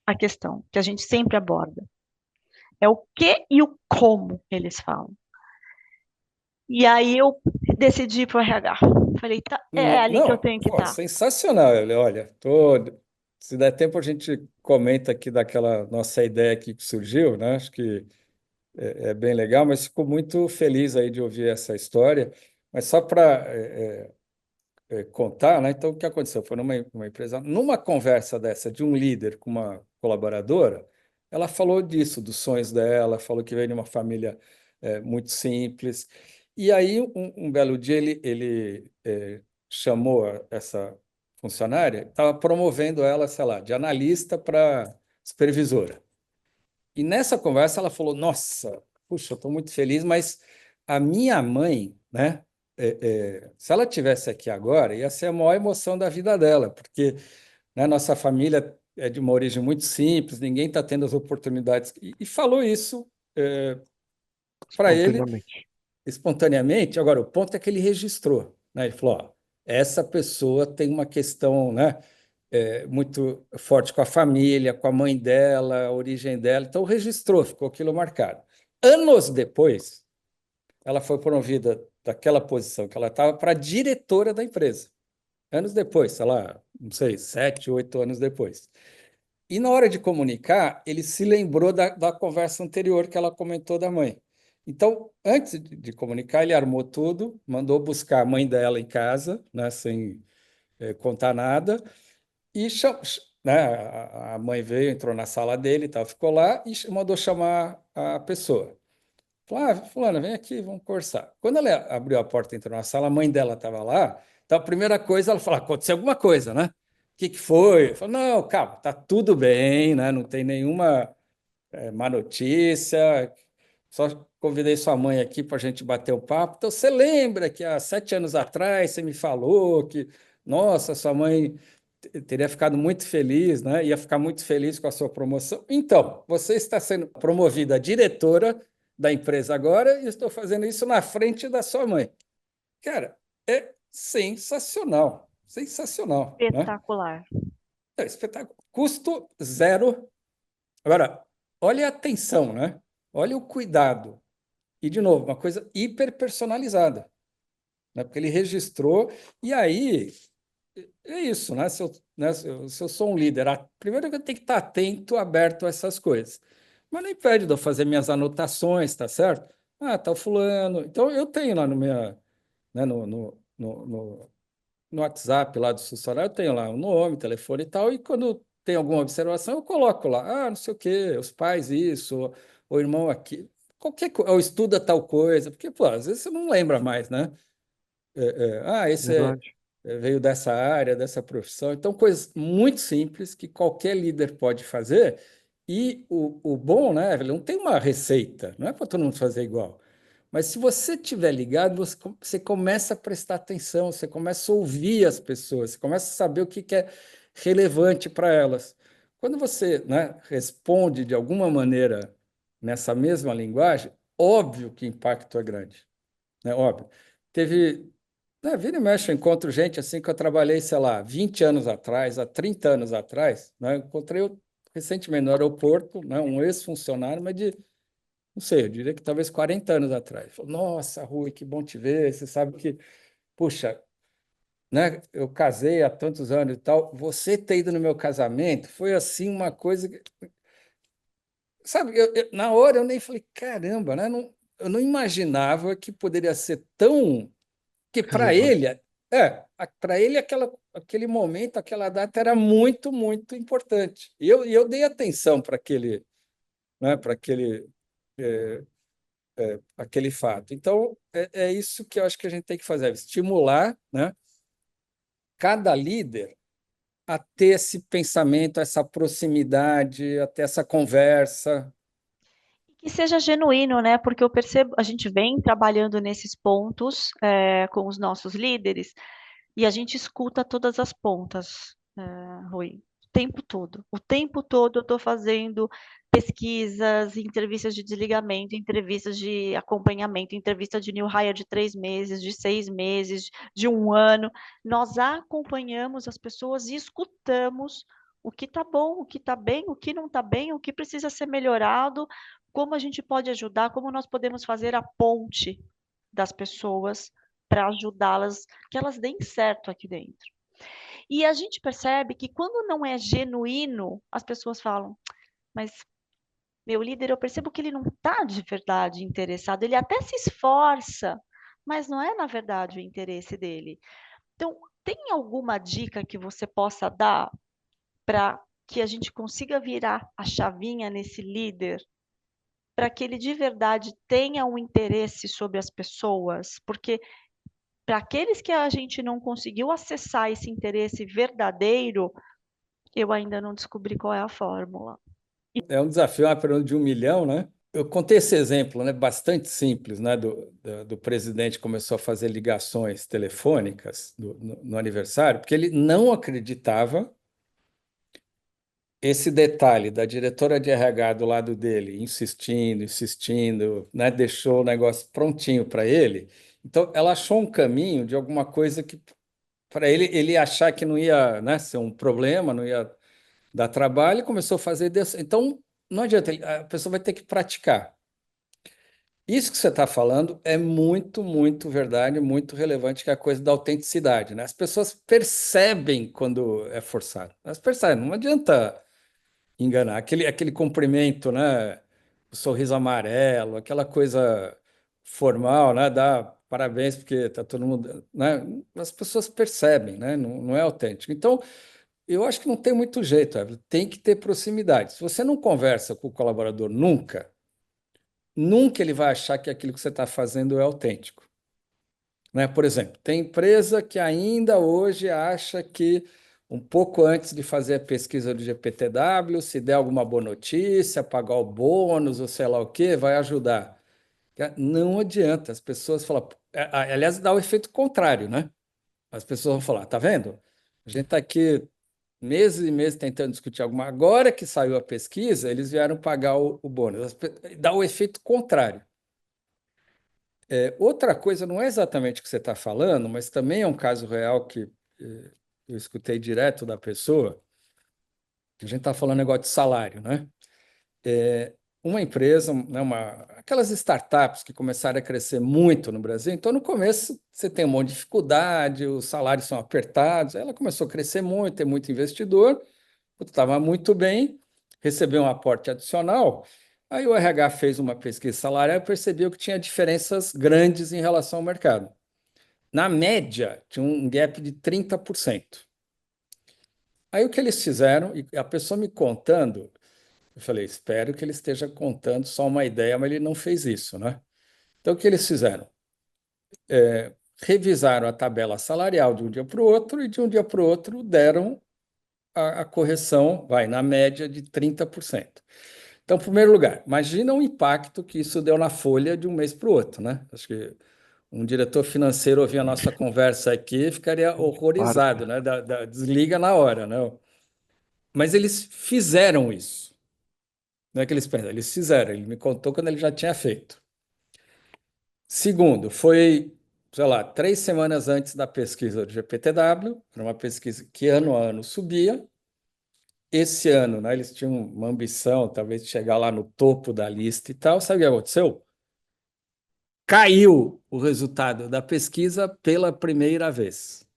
Speaker 2: a questão, que a gente sempre aborda. É o que e o como eles falam. E aí eu decidi para o RH. Falei, tá, é ali que eu
Speaker 3: Não,
Speaker 2: tenho que
Speaker 3: pô,
Speaker 2: estar.
Speaker 3: sensacional. Olha, se der tempo a gente comenta aqui daquela nossa ideia aqui que surgiu, né? Acho que é bem legal, mas fico muito feliz aí de ouvir essa história. Mas só para contar, né? Então, o que aconteceu? Foi numa empresa, numa conversa dessa de um líder com uma colaboradora, ela falou disso, dos sonhos dela, falou que veio de uma família muito simples. E aí, um belo dia, ele chamou essa funcionária, estava promovendo ela, sei lá, de analista para supervisora. E nessa conversa ela falou: Nossa, puxa, eu estou muito feliz, mas a minha mãe, né? Se ela tivesse aqui agora, ia ser a maior emoção da vida dela, porque né, nossa família é de uma origem muito simples, ninguém está tendo as oportunidades. E falou isso para ele
Speaker 1: Espontaneamente.
Speaker 3: espontaneamente. Agora, o ponto é que ele registrou, né? Ele falou: ó, essa pessoa tem uma questão, né? Muito forte com a família, com a mãe dela, a origem dela. Então, registrou, ficou aquilo marcado. Anos depois, ela foi promovida daquela posição que ela estava para diretora da empresa. Anos depois, sei lá, não sei, 7, 8 anos depois. E na hora de comunicar, ele se lembrou da conversa anterior que ela comentou da mãe. Então, antes de comunicar, ele armou tudo, mandou buscar a mãe dela em casa, né, sem contar nada, e né, a mãe veio, entrou na sala dele, e tal, ficou lá e mandou chamar a pessoa. Falou: fulana, vem aqui, vamos conversar. Quando ela abriu a porta e entrou na sala, a mãe dela estava lá. Então, a primeira coisa, ela falou: aconteceu alguma coisa, né? O que foi? Eu falei: não, calma, tá tudo bem, né? Não tem nenhuma má notícia. Só convidei sua mãe aqui para a gente bater o papo. Então, você lembra que há 7 anos atrás você me falou que, nossa, sua mãe teria ficado muito feliz, né? Ia ficar muito feliz com a sua promoção. Então, você está sendo promovida a diretora da empresa agora e estou fazendo isso na frente da sua mãe. Cara, é sensacional, sensacional, né?
Speaker 2: Espetacular.
Speaker 3: É espetáculo. Custo zero. Agora, olha a atenção, né? Olha o cuidado. E, de novo, uma coisa hiper personalizada, né? Porque ele registrou, e aí é isso, né? Se eu sou um líder, primeiro eu tenho que estar atento, aberto a essas coisas. Mas não impede de eu fazer minhas anotações, tá certo? Ah, tá o fulano. Então eu tenho lá no minha, né, no WhatsApp lá do funcionário, eu tenho lá o nome, telefone e tal, e quando tem alguma observação, eu coloco lá, não sei o quê, os pais isso, ou o irmão aqui, qualquer coisa, ou estuda tal coisa, porque, pô, às vezes você não lembra mais, né? Esse
Speaker 1: Verdade.
Speaker 3: veio dessa área, dessa profissão. Então, coisas muito simples que qualquer líder pode fazer. E o bom, né, Evelyn, não tem uma receita, não é para todo mundo fazer igual. Mas se você estiver ligado, você começa a prestar atenção, você começa a ouvir as pessoas, você começa a saber o que é relevante para elas. Quando você, né, responde de alguma maneira nessa mesma linguagem, óbvio que o impacto é grande, né? Óbvio. Teve, vira e mexe, eu encontro gente assim que eu trabalhei, sei lá, 20 anos atrás, há 30 anos atrás, né? Eu encontrei recentemente no aeroporto, né, um ex-funcionário, mas de, não sei, eu diria que talvez 40 anos atrás. Falou: Nossa, Rui, que bom te ver. Você sabe que, puxa, né, eu casei há tantos anos e tal. Você ter ido no meu casamento foi assim uma coisa que, sabe, na hora eu nem falei: caramba, né? Eu não imaginava que poderia ser tão. Que para
Speaker 1: Relevante.
Speaker 3: ele Para ele aquele momento, aquela data era muito, muito importante. E eu dei atenção para aquele, né, para aquele fato. Então, é isso que eu acho que a gente tem que fazer, estimular, né, cada líder a ter esse pensamento, essa proximidade, a ter essa conversa.
Speaker 2: Que seja genuíno, né? Porque eu percebo, a gente vem trabalhando nesses pontos com os nossos líderes e a gente escuta todas as pontas, Rui, o tempo todo. O tempo todo eu estou fazendo pesquisas, entrevistas de desligamento, entrevistas de acompanhamento, entrevista de new hire de 3 meses, de 6 meses, de um ano. Nós acompanhamos as pessoas e escutamos o que está bom, o que está bem, o que não está bem, o que precisa ser melhorado, como a gente pode ajudar, como nós podemos fazer a ponte das pessoas para ajudá-las, que elas deem certo aqui dentro. E a gente percebe que quando não é genuíno, as pessoas falam, mas meu líder, eu percebo que ele não está de verdade interessado, ele até se esforça, mas não é na verdade o interesse dele. Então, tem alguma dica que você possa dar para que a gente consiga virar a chavinha nesse líder para que ele de verdade tenha um interesse sobre as pessoas, porque para aqueles que a gente não conseguiu acessar esse interesse verdadeiro, eu ainda não descobri qual é a fórmula.
Speaker 3: É um desafio, uma pergunta de 1 milhão, né? Eu contei esse exemplo, né, bastante simples, né, do presidente que começou a fazer ligações telefônicas no aniversário, porque ele não acreditava. Esse detalhe da diretora de RH do lado dele, insistindo, insistindo, né, deixou o negócio prontinho para ele. Então, ela achou um caminho de alguma coisa que, para ele achar que não ia, né, ser um problema, não ia dar trabalho, e começou a fazer. Então, não adianta, a pessoa vai ter que praticar. Isso que você está falando é muito, muito verdade, muito relevante, que é a coisa da autenticidade, né? As pessoas percebem quando é forçado. Elas percebem, não adianta enganar. Aquele cumprimento, né? O sorriso amarelo, aquela coisa formal, né? Dá parabéns porque está todo mundo, né? As pessoas percebem, né? Não é autêntico. Então, eu acho que não tem muito jeito, Evelyn. Tem que ter proximidade. Se você não conversa com o colaborador nunca, nunca ele vai achar que aquilo que você está fazendo é autêntico. Né? Por exemplo, tem empresa que ainda hoje acha que um pouco antes de fazer a pesquisa do GPTW, se der alguma boa notícia, pagar o bônus ou sei lá o quê, vai ajudar. Não adianta, as pessoas falam. Aliás, dá o efeito contrário, né? As pessoas vão falar, tá vendo? A gente está aqui meses e meses tentando discutir alguma. Agora que saiu a pesquisa, eles vieram pagar o bônus. Dá o efeito contrário. Outra coisa, não é exatamente o que você está falando, mas também é um caso real que eu escutei direto da pessoa, que a gente está falando negócio de salário, né? Uma empresa, né, aquelas startups que começaram a crescer muito no Brasil, então no começo você tem um monte de dificuldade, os salários são apertados, ela começou a crescer muito, tem muito investidor, estava muito bem, recebeu um aporte adicional. Aí o RH fez uma pesquisa salarial e percebeu que tinha diferenças grandes em relação ao mercado. Na média, tinha um gap de 30%. Aí o que eles fizeram, e a pessoa me contando, eu falei, espero que ele esteja contando só uma ideia, mas ele não fez isso, né? Então o que eles fizeram? Revisaram a tabela salarial de um dia para o outro e de um dia para o outro deram a correção, vai, na média de 30%. Então, em primeiro lugar, imagina o impacto que isso deu na folha de um mês para o outro, né? Acho que um diretor financeiro ouvir a nossa conversa aqui ficaria
Speaker 1: Claro.
Speaker 3: horrorizado, né? Desliga na hora, né? Mas eles fizeram isso. Não é que eles pensaram, eles fizeram. Ele me contou quando ele já tinha feito. Segundo, foi, sei lá, 3 semanas antes da pesquisa do GPTW, era uma pesquisa que ano a ano subia. Esse ano, né, eles tinham uma ambição, talvez, de chegar lá no topo da lista e tal. Sabe o que aconteceu? Caiu o resultado da pesquisa pela primeira vez.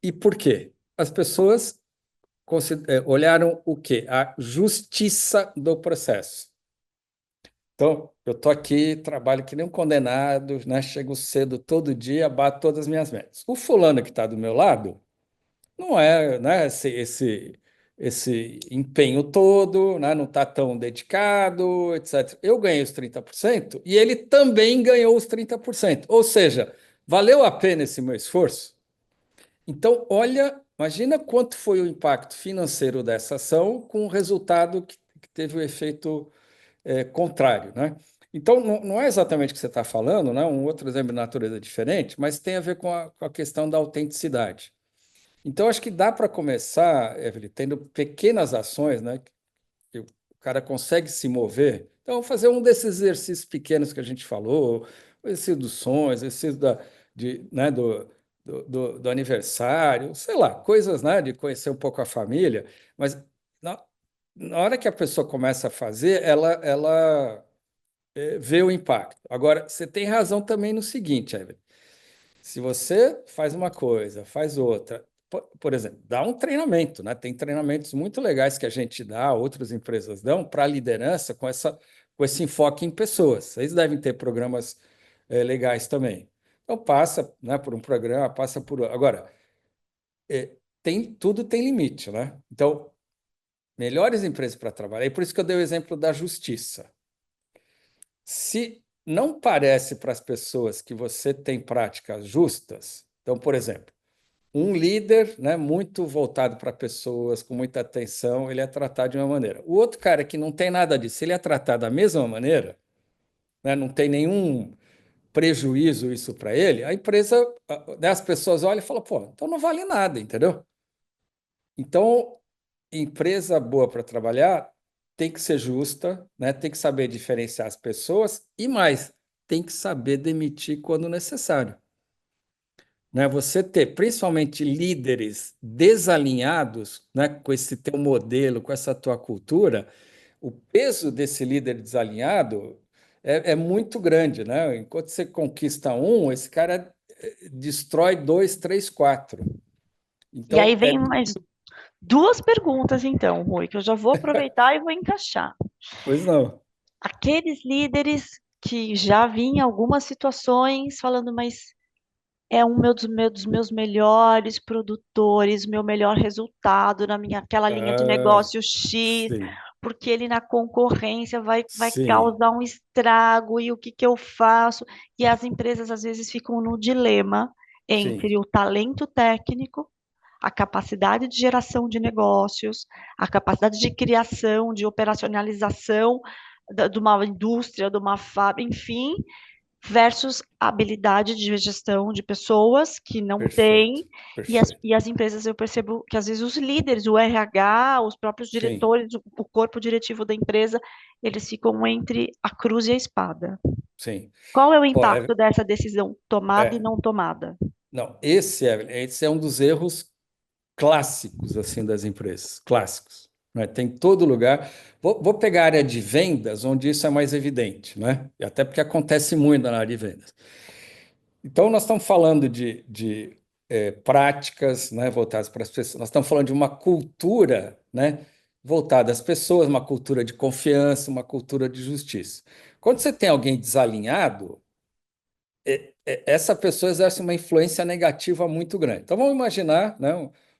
Speaker 3: E por quê? As pessoas olharam o quê? A justiça do processo. Então, eu estou aqui, trabalho que nem um condenado, né? Chego cedo todo dia, bato todas as minhas metas. O fulano que está do meu lado não é, né, esse empenho todo, né, não está tão dedicado, etc. Eu ganhei os 30% e ele também ganhou os 30%. Ou seja, valeu a pena esse meu esforço? Então, olha, imagina quanto foi o impacto financeiro dessa ação com o resultado que teve o efeito contrário, né? Então, não é exatamente o que você está falando, né? Um outro exemplo de natureza diferente, mas tem a ver com a questão da autenticidade. Então, acho que dá para começar, Evelyn, tendo pequenas ações, né? Que o cara consegue se mover. Então, fazer um desses exercícios pequenos que a gente falou, o exercício dos sonhos, o exercício né, do aniversário, sei lá, coisas, né, de conhecer um pouco a família, mas na, na hora que a pessoa começa a fazer, ela vê o impacto. Agora, você tem razão também no seguinte, Evelyn. Se você faz uma coisa, faz outra, por exemplo, dá um treinamento, né? Tem treinamentos muito legais que a gente dá, outras empresas dão para a liderança com esse enfoque em pessoas. Vocês devem ter programas legais também. Então passa, né, por um programa, passa por agora tudo tem limite, né? Então melhores empresas para trabalhar. E por isso que eu dei o exemplo da justiça. Se não parece para as pessoas que você tem práticas justas, então, por exemplo, um líder, né, muito voltado para pessoas, com muita atenção, ele é tratado de uma maneira. O outro cara que não tem nada disso, ele é tratado da mesma maneira, né, não tem nenhum prejuízo isso para ele, a empresa, né, as pessoas olham e falam, pô, então não vale nada, entendeu? Então, empresa boa para trabalhar tem que ser justa, né, tem que saber diferenciar as pessoas e mais, tem que saber demitir quando necessário, né? Você ter principalmente líderes desalinhados, né, com esse teu modelo, com essa tua cultura, o peso desse líder desalinhado é muito grande, né? Enquanto você conquista um, esse cara destrói dois, três, quatro.
Speaker 2: E aí
Speaker 3: Então,
Speaker 2: vem mais duas perguntas, então, Rui, que eu já vou aproveitar e vou encaixar.
Speaker 3: pois não.
Speaker 2: Aqueles líderes que já vi em algumas situações falando, mas é dos meus melhores produtores, meu melhor resultado na minha aquela linha de
Speaker 3: Ah,
Speaker 2: negócio X,
Speaker 3: sim,
Speaker 2: porque ele na concorrência vai
Speaker 3: sim,
Speaker 2: causar um estrago e o que que eu faço? E as empresas às vezes ficam no dilema
Speaker 3: sim,
Speaker 2: entre o talento técnico, a capacidade de geração de negócios, a capacidade de criação, de operacionalização de uma indústria, de uma fábrica, enfim, versus a habilidade de gestão de pessoas que não
Speaker 3: perfeito,
Speaker 2: têm,
Speaker 3: perfeito.
Speaker 2: e as empresas eu percebo que às vezes os líderes, o RH, os próprios
Speaker 3: Sim,
Speaker 2: diretores, o corpo diretivo da empresa, eles ficam entre a cruz e a espada.
Speaker 3: sim.
Speaker 2: Qual é o
Speaker 3: Ó,
Speaker 2: impacto dessa decisão tomada e
Speaker 3: é,
Speaker 2: não tomada?
Speaker 3: não, esse é um dos erros clássicos assim das empresas, clássicos, né? Tem em todo lugar. Vou pegar a área de vendas, onde isso é mais evidente, né? E até porque acontece muito na área de vendas. Então, nós estamos falando de práticas, né, voltadas para as pessoas. Nós estamos falando de uma cultura, né, voltada às pessoas, uma cultura de confiança, uma cultura de justiça. Quando você tem alguém desalinhado, essa pessoa exerce uma influência negativa muito grande. Então, vamos imaginar, né,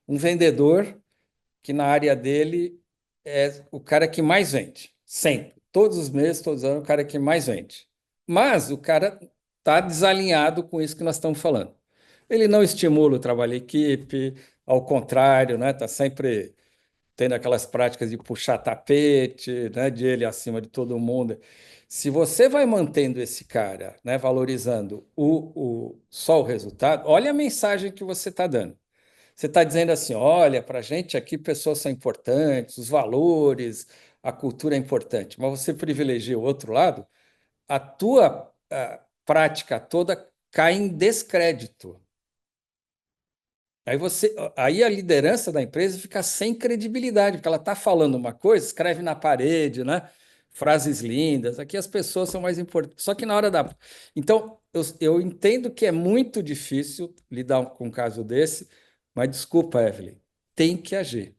Speaker 3: um vendedor que na área dele é o cara que mais vende, sempre, todos os meses, todos os anos, o cara que mais vende. Mas o cara está desalinhado com isso que nós estamos falando. Ele não estimula o trabalho em equipe, ao contrário, né, está sempre tendo aquelas práticas de puxar tapete, né, de ele acima de todo mundo. Se você vai mantendo esse cara, né, valorizando só o resultado, olha a mensagem que você está dando. Você está dizendo assim: olha, para a gente aqui pessoas são importantes, os valores, a cultura é importante, mas você privilegia o outro lado, a tua prática toda cai em descrédito. Aí a liderança da empresa fica sem credibilidade, porque ela está falando uma coisa, escreve na parede, né? Frases lindas. Aqui as pessoas são mais importantes. Só que na hora da. Então, eu entendo que é muito difícil lidar com um caso desse, mas desculpa, Evelyn, tem que agir.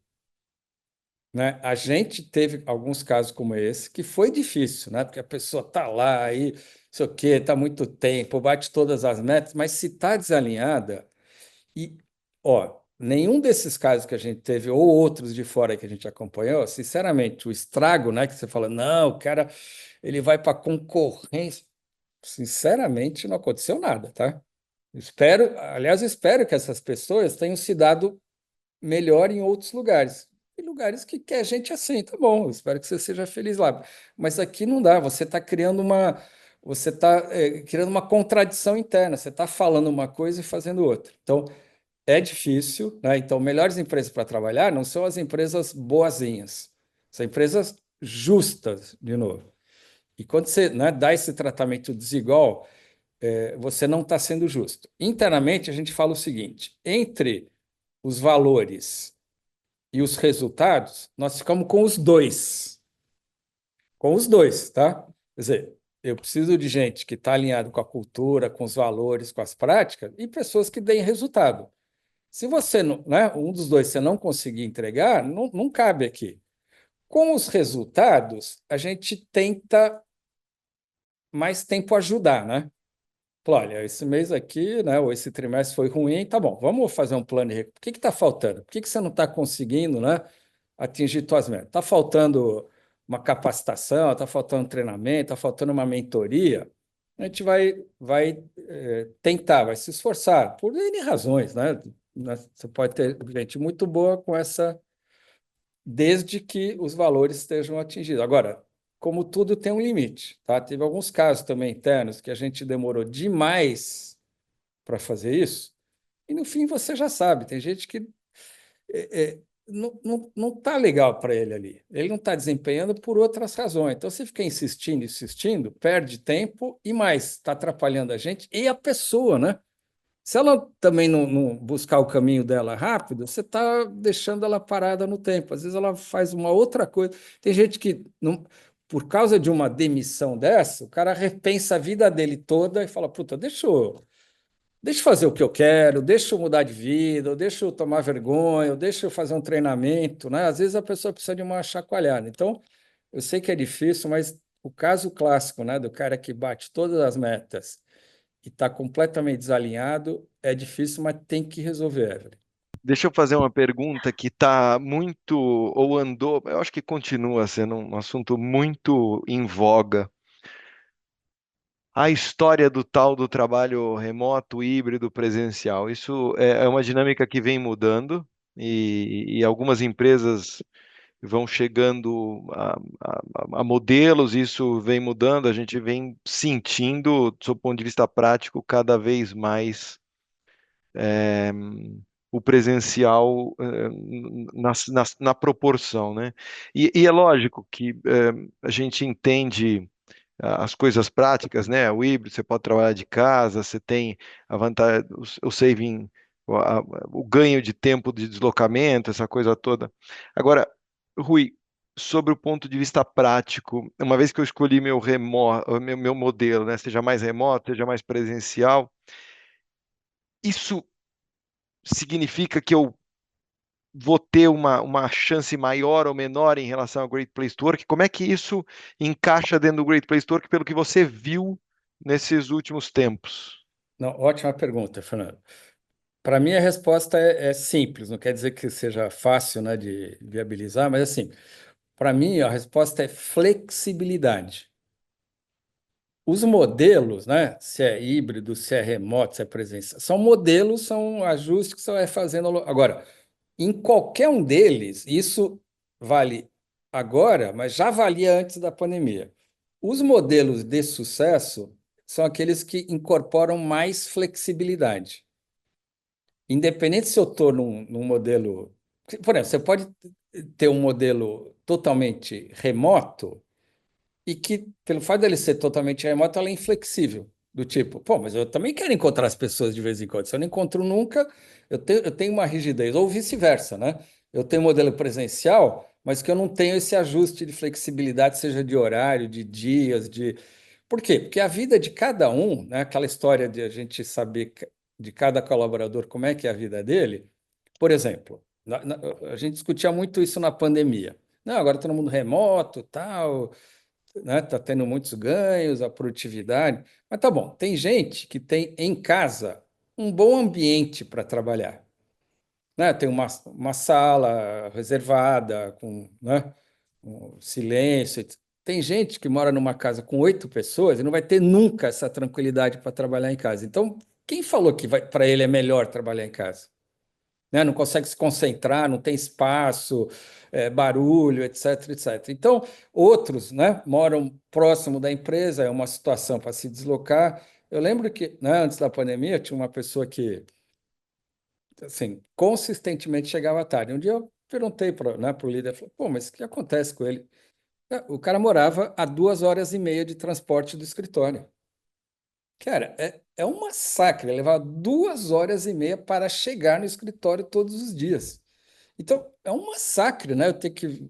Speaker 3: né? A gente teve alguns casos como esse que foi difícil, né? Porque a pessoa está lá aí, não sei o quê, está muito tempo, bate todas as metas, mas se está desalinhada, e, ó, nenhum desses casos que a gente teve, ou outros de fora que a gente acompanhou, sinceramente, o estrago, né? Que você fala, não, o cara, ele vai para concorrência. Sinceramente, não aconteceu nada, tá? Espero, aliás, espero que essas pessoas tenham se dado melhor em outros lugares. Em lugares que a gente assim, tá bom, espero que você seja feliz lá. Mas aqui não dá, você está criando você está criando uma contradição interna, você está falando uma coisa e fazendo outra. Então, é difícil, né? Então, melhores empresas para trabalhar não são as empresas boazinhas, são empresas justas, de novo. E quando você, né, dá esse tratamento desigual, você não está sendo justo. Internamente, a gente fala o seguinte: entre os valores e os resultados, nós ficamos com os dois. Com os dois, tá? Quer dizer, eu preciso de gente que está alinhado com a cultura, com os valores, com as práticas, e pessoas que deem resultado. Se você, não, né, um dos dois você não conseguir entregar, não cabe aqui. Com os resultados, a gente tenta mais tempo ajudar, né? Falou, olha, esse mês aqui, né, ou esse trimestre foi ruim, tá bom, vamos fazer um plano de... O que está faltando? Por que você não está conseguindo, né, atingir suas metas? Está faltando uma capacitação, está faltando treinamento, está faltando uma mentoria? A gente vai tentar, vai se esforçar, por N razões, né? Você pode ter gente muito boa com essa, desde que os valores estejam atingidos. Agora, como tudo tem um limite, tá? Teve alguns casos também internos que a gente demorou demais para fazer isso, e no fim você já sabe, tem gente que não está legal para ele ali. Ele não está desempenhando por outras razões. Então, você fica insistindo, insistindo, perde tempo e mais, está atrapalhando a gente e a pessoa, né? Se ela também não buscar o caminho dela rápido, você está deixando ela parada no tempo. Às vezes ela faz uma outra coisa. Tem gente que, não, por causa de uma demissão dessa, o cara repensa a vida dele toda e fala: puta, deixa eu fazer o que eu quero, deixa eu mudar de vida, ou deixa eu tomar vergonha, ou deixa eu fazer um treinamento, né? Às vezes a pessoa precisa de uma chacoalhada. Então, eu sei que é difícil, mas o caso clássico, né, do cara que bate todas as metas e está completamente desalinhado, é difícil, mas tem que resolver, Evelyn.
Speaker 1: Deixa eu fazer uma pergunta que está muito, ou andou, eu acho que continua sendo um assunto muito em voga. A história do tal do trabalho remoto, híbrido, presencial. Isso é uma dinâmica que vem mudando e algumas empresas vão chegando a modelos, isso vem mudando, a gente vem sentindo, do seu ponto de vista prático, cada vez mais eh, o presencial na proporção, né? E é lógico que a gente entende as coisas práticas, né? O híbrido, você pode trabalhar de casa, você tem a vantagem, o saving, o ganho de tempo de deslocamento, essa coisa toda. Agora, Rui, sobre o ponto de vista prático, uma vez que eu escolhi meu remoto, meu modelo, né? Seja mais remoto, seja mais presencial, isso significa que eu vou ter uma chance maior ou menor em relação ao Great Place to Work? Como é que isso encaixa dentro do Great Place to Work pelo que você viu nesses últimos tempos?
Speaker 3: Não, ótima pergunta, Fernando. Para mim, a resposta é simples, não quer dizer que seja fácil, né, de viabilizar, mas assim, para mim, a resposta é flexibilidade. Os modelos, né, se é híbrido, se é remoto, se é presencial, são modelos, são ajustes que você vai fazendo. Agora, em qualquer um deles, isso vale agora, mas já valia antes da pandemia. Os modelos de sucesso são aqueles que incorporam mais flexibilidade. Independente se eu estou num modelo. Por exemplo, você pode ter um modelo totalmente remoto e que, pelo fato dele ser totalmente remoto, ela é inflexível. Do tipo, pô, mas eu também quero encontrar as pessoas de vez em quando. Se eu não encontro nunca, eu tenho uma rigidez. Ou vice-versa, né? Eu tenho um modelo presencial, mas que eu não tenho esse ajuste de flexibilidade, seja de horário, de dias, de. Por quê? Porque a vida de cada um, né? Aquela história de a gente saber de cada colaborador como é que é a vida dele. Por exemplo, A gente discutia muito isso na pandemia. Não, agora todo mundo remoto, tal, né? Tá tendo muitos ganhos, a produtividade. Mas tá bom, tem gente que tem em casa um bom ambiente para trabalhar, né? Tem uma sala reservada, com, né, um silêncio. Tem gente que mora numa casa com 8 pessoas e não vai ter nunca essa tranquilidade para trabalhar em casa. Então, quem falou que para ele é melhor trabalhar em casa? Né? Não consegue se concentrar, não tem espaço, barulho, etc, etc. Então, outros, né, moram próximo da empresa, é uma situação para se deslocar. Eu lembro que, né, antes da pandemia, tinha uma pessoa que, assim, consistentemente chegava tarde. Um dia eu perguntei para, né, o líder, falei, pô, mas o que acontece com ele? O cara morava a 2 horas e meia de transporte do escritório. Cara, é um massacre levar 2 horas e meia para chegar no escritório todos os dias. Então, é um massacre, né?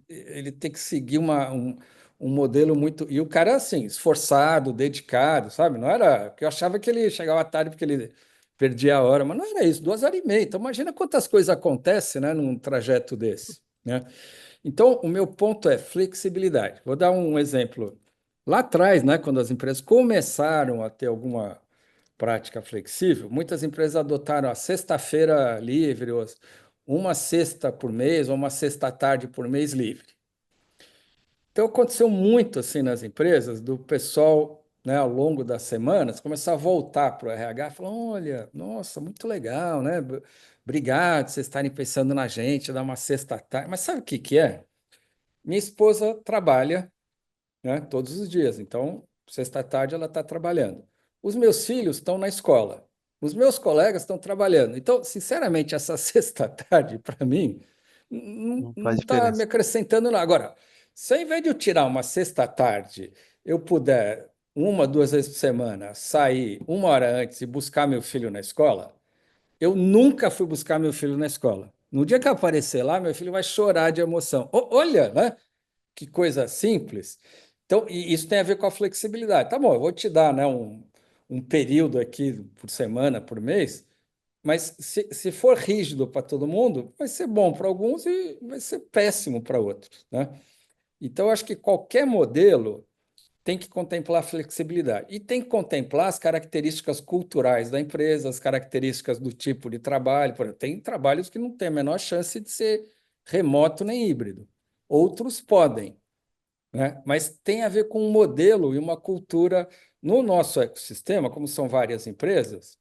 Speaker 3: Ele tem que seguir um modelo muito. E o cara, assim, esforçado, dedicado, sabe? Não era. Porque eu achava que ele chegava tarde porque ele perdia a hora, mas não era isso, 2 horas e meia. Então, imagina quantas coisas acontecem, né, num trajeto desse, né? Então, o meu ponto é flexibilidade. Vou dar um exemplo. Lá atrás, né, quando as empresas começaram a ter alguma prática flexível, muitas empresas adotaram a sexta-feira livre, ou uma sexta por mês, ou uma sexta-tarde por mês livre. Então, aconteceu muito assim nas empresas, do pessoal, né, ao longo das semanas, começar a voltar para o RH, falar, olha, nossa, muito legal, né? Obrigado por vocês estarem pensando na gente, dar uma sexta-tarde. Mas sabe o que que é? Minha esposa trabalha, né, todos os dias, então, sexta-tarde ela está trabalhando. Os meus filhos estão na escola. Os meus colegas estão trabalhando. Então, sinceramente, essa sexta-tarde, para mim,
Speaker 1: Não faz
Speaker 3: não está me
Speaker 1: diferença.
Speaker 3: acrescentando nada. Agora, se ao invés de eu tirar uma sexta-tarde, eu puder, 1, 2 vezes por semana, sair 1 hora antes e buscar meu filho na escola, eu nunca fui buscar meu filho na escola. No dia que eu aparecer lá, meu filho vai chorar de emoção. Olha, né? Que coisa simples. Então, e isso tem a ver com a flexibilidade. Tá bom, eu vou te dar, né, um período aqui por semana, por mês, mas se for rígido para todo mundo, vai ser bom para alguns e vai ser péssimo para outros, né? Então, eu acho que qualquer modelo tem que contemplar a flexibilidade e tem que contemplar as características culturais da empresa, as características do tipo de trabalho. Por exemplo, tem trabalhos que não têm a menor chance de ser remoto nem híbrido. Outros podem, né? Mas tem a ver com um modelo e uma cultura no nosso ecossistema, como são várias empresas.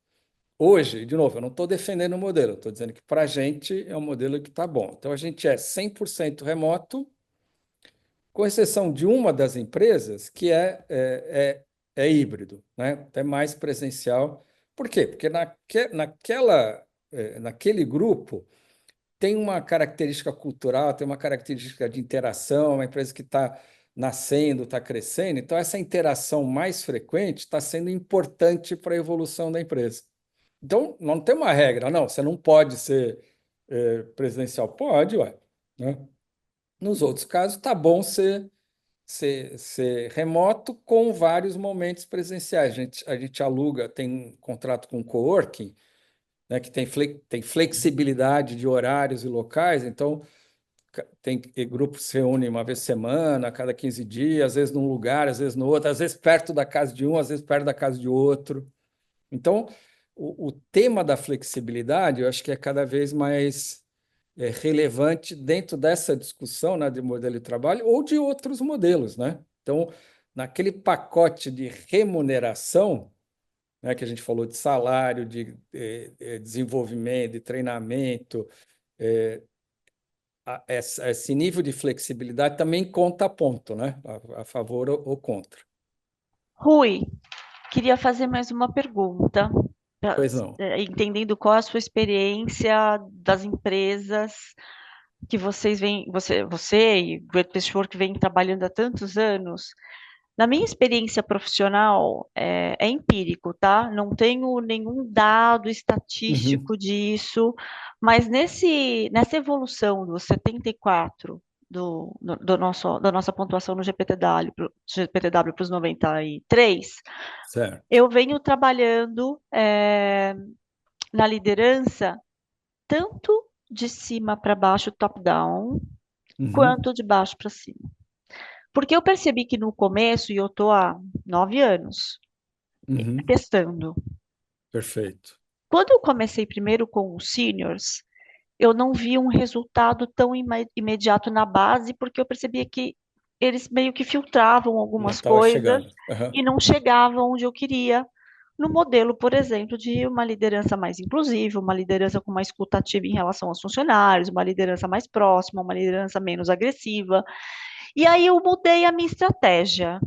Speaker 3: Hoje, de novo, eu não estou defendendo o modelo, estou dizendo que para a gente é um modelo que está bom. Então, a gente é 100% remoto, com exceção de uma das empresas que é híbrido, né? Até mais presencial. Por quê? Porque naquele grupo tem uma característica cultural, tem uma característica de interação, é uma empresa que está nascendo, está crescendo, então essa interação mais frequente está sendo importante para a evolução da empresa. Então, não tem uma regra, não, você não pode ser presencial. Pode, ué, né? Nos outros casos, está bom ser remoto com vários momentos presenciais. A gente aluga, tem um contrato com o coworking, né, que tem flexibilidade de horários e locais, então tem grupos que se reúnem uma vez por semana, a cada 15 dias, às vezes num lugar, às vezes no outro, às vezes perto da casa de um, às vezes perto da casa de outro. Então, o tema da flexibilidade, eu acho que é cada vez mais relevante dentro dessa discussão, né, de modelo de trabalho ou de outros modelos, né? Então, naquele pacote de remuneração, né, que a gente falou de salário, de desenvolvimento, de treinamento, eh, esse nível de flexibilidade também conta ponto, né? A favor ou contra.
Speaker 2: Rui, queria fazer mais uma pergunta,
Speaker 3: Pois não.
Speaker 2: entendendo qual a sua experiência das empresas que vocês vêm, você e o Great Place to Work vem trabalhando há tantos anos. Na minha experiência profissional, é empírico, tá? Não tenho nenhum dado
Speaker 3: Uhum.
Speaker 2: estatístico disso, mas nessa evolução do 74 da nossa pontuação no GPTW para os 93,
Speaker 3: Certo.
Speaker 2: eu venho trabalhando na liderança tanto de cima para baixo, top-down,
Speaker 3: Uhum,
Speaker 2: quanto de baixo para cima. Porque eu percebi que no começo, e eu estou há 9 anos
Speaker 3: uhum,
Speaker 2: testando,
Speaker 3: perfeito.
Speaker 2: quando eu comecei primeiro com os seniors, eu não vi um resultado tão imediato na base, porque eu percebia que eles meio que filtravam
Speaker 3: Não
Speaker 2: algumas
Speaker 3: estava
Speaker 2: coisas
Speaker 3: chegando. Aham,
Speaker 2: e não chegavam onde eu queria. No modelo, por exemplo, de uma liderança mais inclusiva, uma liderança com uma escuta ativa em relação aos funcionários, uma liderança mais próxima, uma liderança menos agressiva. E aí eu mudei a minha estratégia.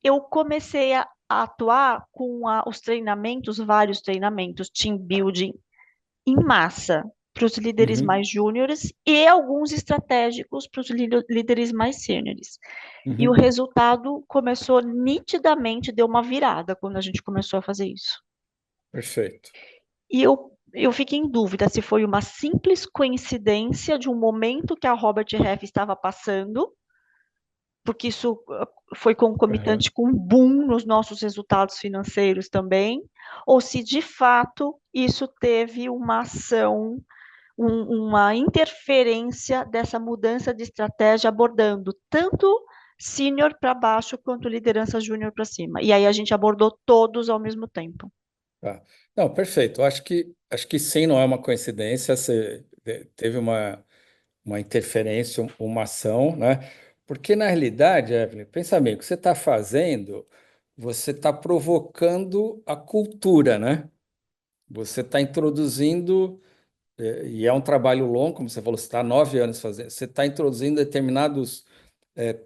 Speaker 2: Eu comecei a atuar com os treinamentos, vários treinamentos, team building em massa para os líderes
Speaker 3: uhum,
Speaker 2: mais júniores e alguns estratégicos para os líderes mais sêniores. E o
Speaker 3: uhum,
Speaker 2: resultado começou nitidamente, deu uma virada quando a gente começou a fazer isso.
Speaker 3: perfeito.
Speaker 2: E eu fiquei em dúvida se foi uma simples coincidência de um momento que a Robert Half estava passando, porque isso foi
Speaker 3: Aham,
Speaker 2: concomitante com um boom nos nossos resultados financeiros também, ou se de fato isso teve uma ação, uma interferência dessa mudança de estratégia abordando tanto sênior para baixo quanto liderança júnior para cima. E aí a gente abordou todos ao mesmo tempo.
Speaker 3: tá. Não, perfeito. Acho que sim, não é uma coincidência. Você teve uma interferência, uma ação, né? Porque na realidade, Evelyn, pensa bem, o que você está fazendo, você está provocando a cultura, né? Você está introduzindo, e é um trabalho longo, como você falou, você está há 9 anos fazendo, você está introduzindo determinados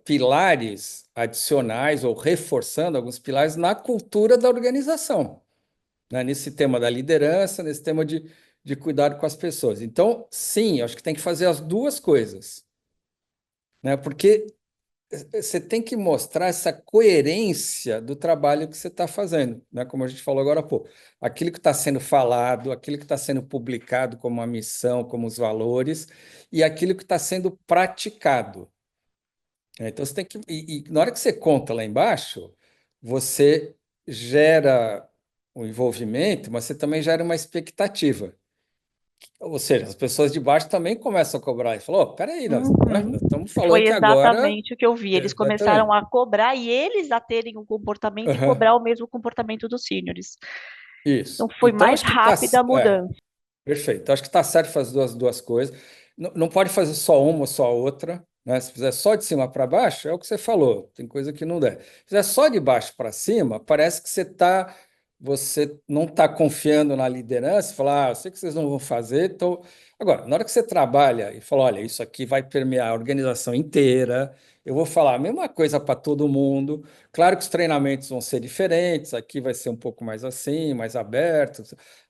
Speaker 3: pilares adicionais ou reforçando alguns pilares na cultura da organização, né? Nesse tema da liderança, nesse tema de cuidado com as pessoas. Então, sim, acho que tem que fazer as duas coisas, né? Porque você tem que mostrar essa coerência do trabalho que você está fazendo, né? Como a gente falou agora há pouco. Aquilo que está sendo falado, aquilo que está sendo publicado como a missão, como os valores, e aquilo que está sendo praticado. Então você tem que. E na hora que você conta lá embaixo, você gera um envolvimento, mas você também gera uma expectativa. Ou seja, as pessoas de baixo também começam a cobrar e falam: "Oh, peraí,
Speaker 2: Uhum.
Speaker 3: nós estamos falando
Speaker 2: Foi
Speaker 3: que agora.
Speaker 2: exatamente o que eu vi. Eles começaram
Speaker 3: Exatamente.
Speaker 2: a cobrar e eles a terem um comportamento e
Speaker 3: Aham.
Speaker 2: cobrar o mesmo comportamento dos seniors. Então
Speaker 3: Isso.
Speaker 2: foi
Speaker 3: Então,
Speaker 2: mais
Speaker 3: acho que tá.
Speaker 2: rápida a mudança.
Speaker 3: Perfeito. Acho que está certo fazer duas coisas. Não, não pode fazer só uma ou só outra, né? Se fizer só de cima para baixo, é o que você falou. Tem coisa que não der. Se fizer só de baixo para cima, parece que você não está confiando na liderança, falar, eu sei que vocês não vão fazer, então. Agora, na hora que você trabalha e fala, olha, isso aqui vai permear a organização inteira, eu vou falar a mesma coisa para todo mundo. Claro que os treinamentos vão ser diferentes, aqui vai ser um pouco mais assim, mais aberto.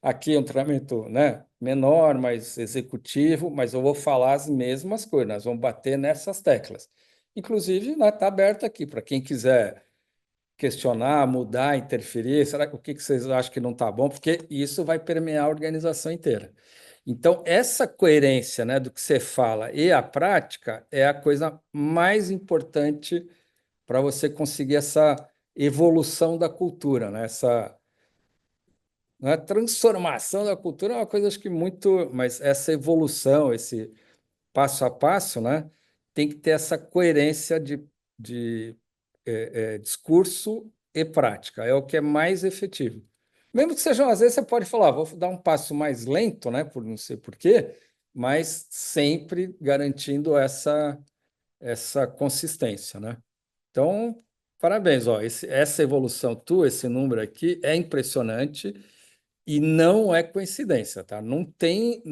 Speaker 3: Aqui é um treinamento, né, menor, mais executivo, mas eu vou falar as mesmas coisas, nós vamos bater nessas teclas. Inclusive, está aberto aqui para quem quiser questionar, mudar, interferir. Será que o que vocês acham que não está bom? Porque isso vai permear a organização inteira. Então, essa coerência, né, do que você fala e a prática é a coisa mais importante para você conseguir essa evolução da cultura, né? Essa, não é transformação da cultura é uma coisa, acho que muito, mas essa evolução, esse passo a passo, né, tem que ter essa coerência de discurso e prática. É o que é mais efetivo. Mesmo que seja, às vezes você pode falar, vou dar um passo mais lento, né, por não sei por quê, mas sempre garantindo essa consistência, né? Então, parabéns, ó, essa evolução tua, esse número aqui é impressionante. E não é coincidência, tá? Não tem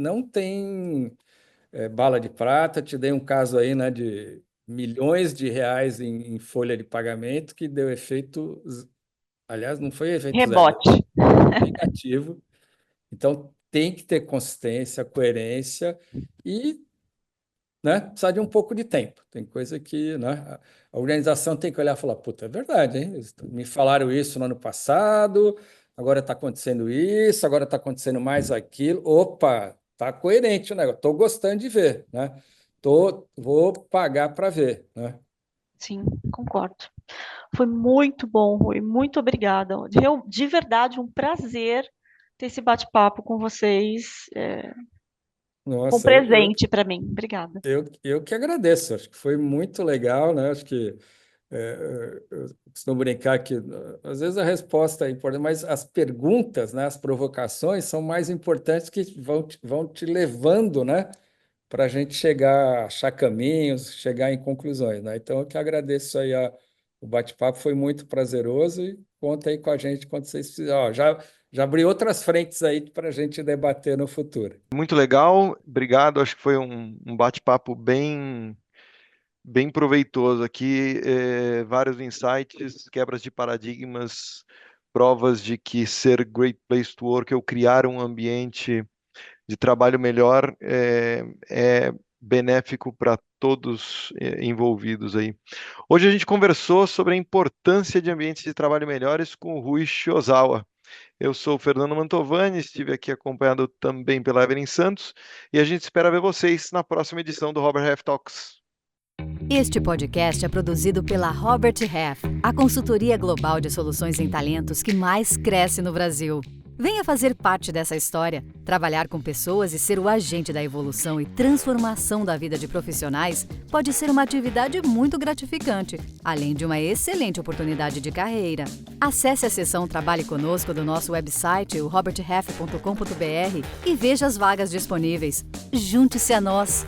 Speaker 3: bala de prata. Te dei um caso aí, né, de milhões de reais em folha de pagamento que deu efeito, aliás, não foi efeito zero,
Speaker 2: Rebote.
Speaker 3: negativo. Então tem que ter consistência, coerência e, né, precisa de um pouco de tempo. Tem coisa que, né, a organização tem que olhar e falar, puta, é verdade, hein? Me falaram isso no ano passado, agora está acontecendo isso, agora está acontecendo mais aquilo. Opa, tá coerente o negócio. Estou gostando de ver, né? Vou pagar para ver, né?
Speaker 2: Sim, concordo. Foi muito bom, Rui. Muito obrigada. De verdade, um prazer ter esse bate-papo com vocês. Um
Speaker 3: Nossa,
Speaker 2: presente para mim. Obrigada.
Speaker 3: eu que agradeço. Acho que foi muito legal, né? Acho que eu costumo brincar que às vezes a resposta é importante, mas as perguntas, né, as provocações são mais importantes que vão te levando, né, para a gente chegar, achar caminhos, chegar em conclusões, né? Então, eu que agradeço aí o bate-papo, foi muito prazeroso e conta aí com a gente quando vocês precisarem. Ó, já abri outras frentes aí para a gente debater no futuro.
Speaker 1: Muito legal, obrigado. Acho que foi um bate-papo bem proveitoso aqui. Vários insights, quebras de paradigmas, provas de que ser Great Place to Work ou criar um ambiente de trabalho melhor é benéfico para todos envolvidos aí. Hoje a gente conversou sobre a importância de ambientes de trabalho melhores com o Rui Shiozawa. Eu sou o Fernando Mantovani, estive aqui acompanhado também pela Evelyn Santos e a gente espera ver vocês na próxima edição do Robert Half Talks.
Speaker 4: Este podcast é produzido pela Robert Half, a consultoria global de soluções em talentos que mais cresce no Brasil. Venha fazer parte dessa história, trabalhar com pessoas e ser o agente da evolução e transformação da vida de profissionais pode ser uma atividade muito gratificante, além de uma excelente oportunidade de carreira. Acesse a seção Trabalhe Conosco do nosso website, o roberthalf.com.br, e veja as vagas disponíveis. Junte-se a nós!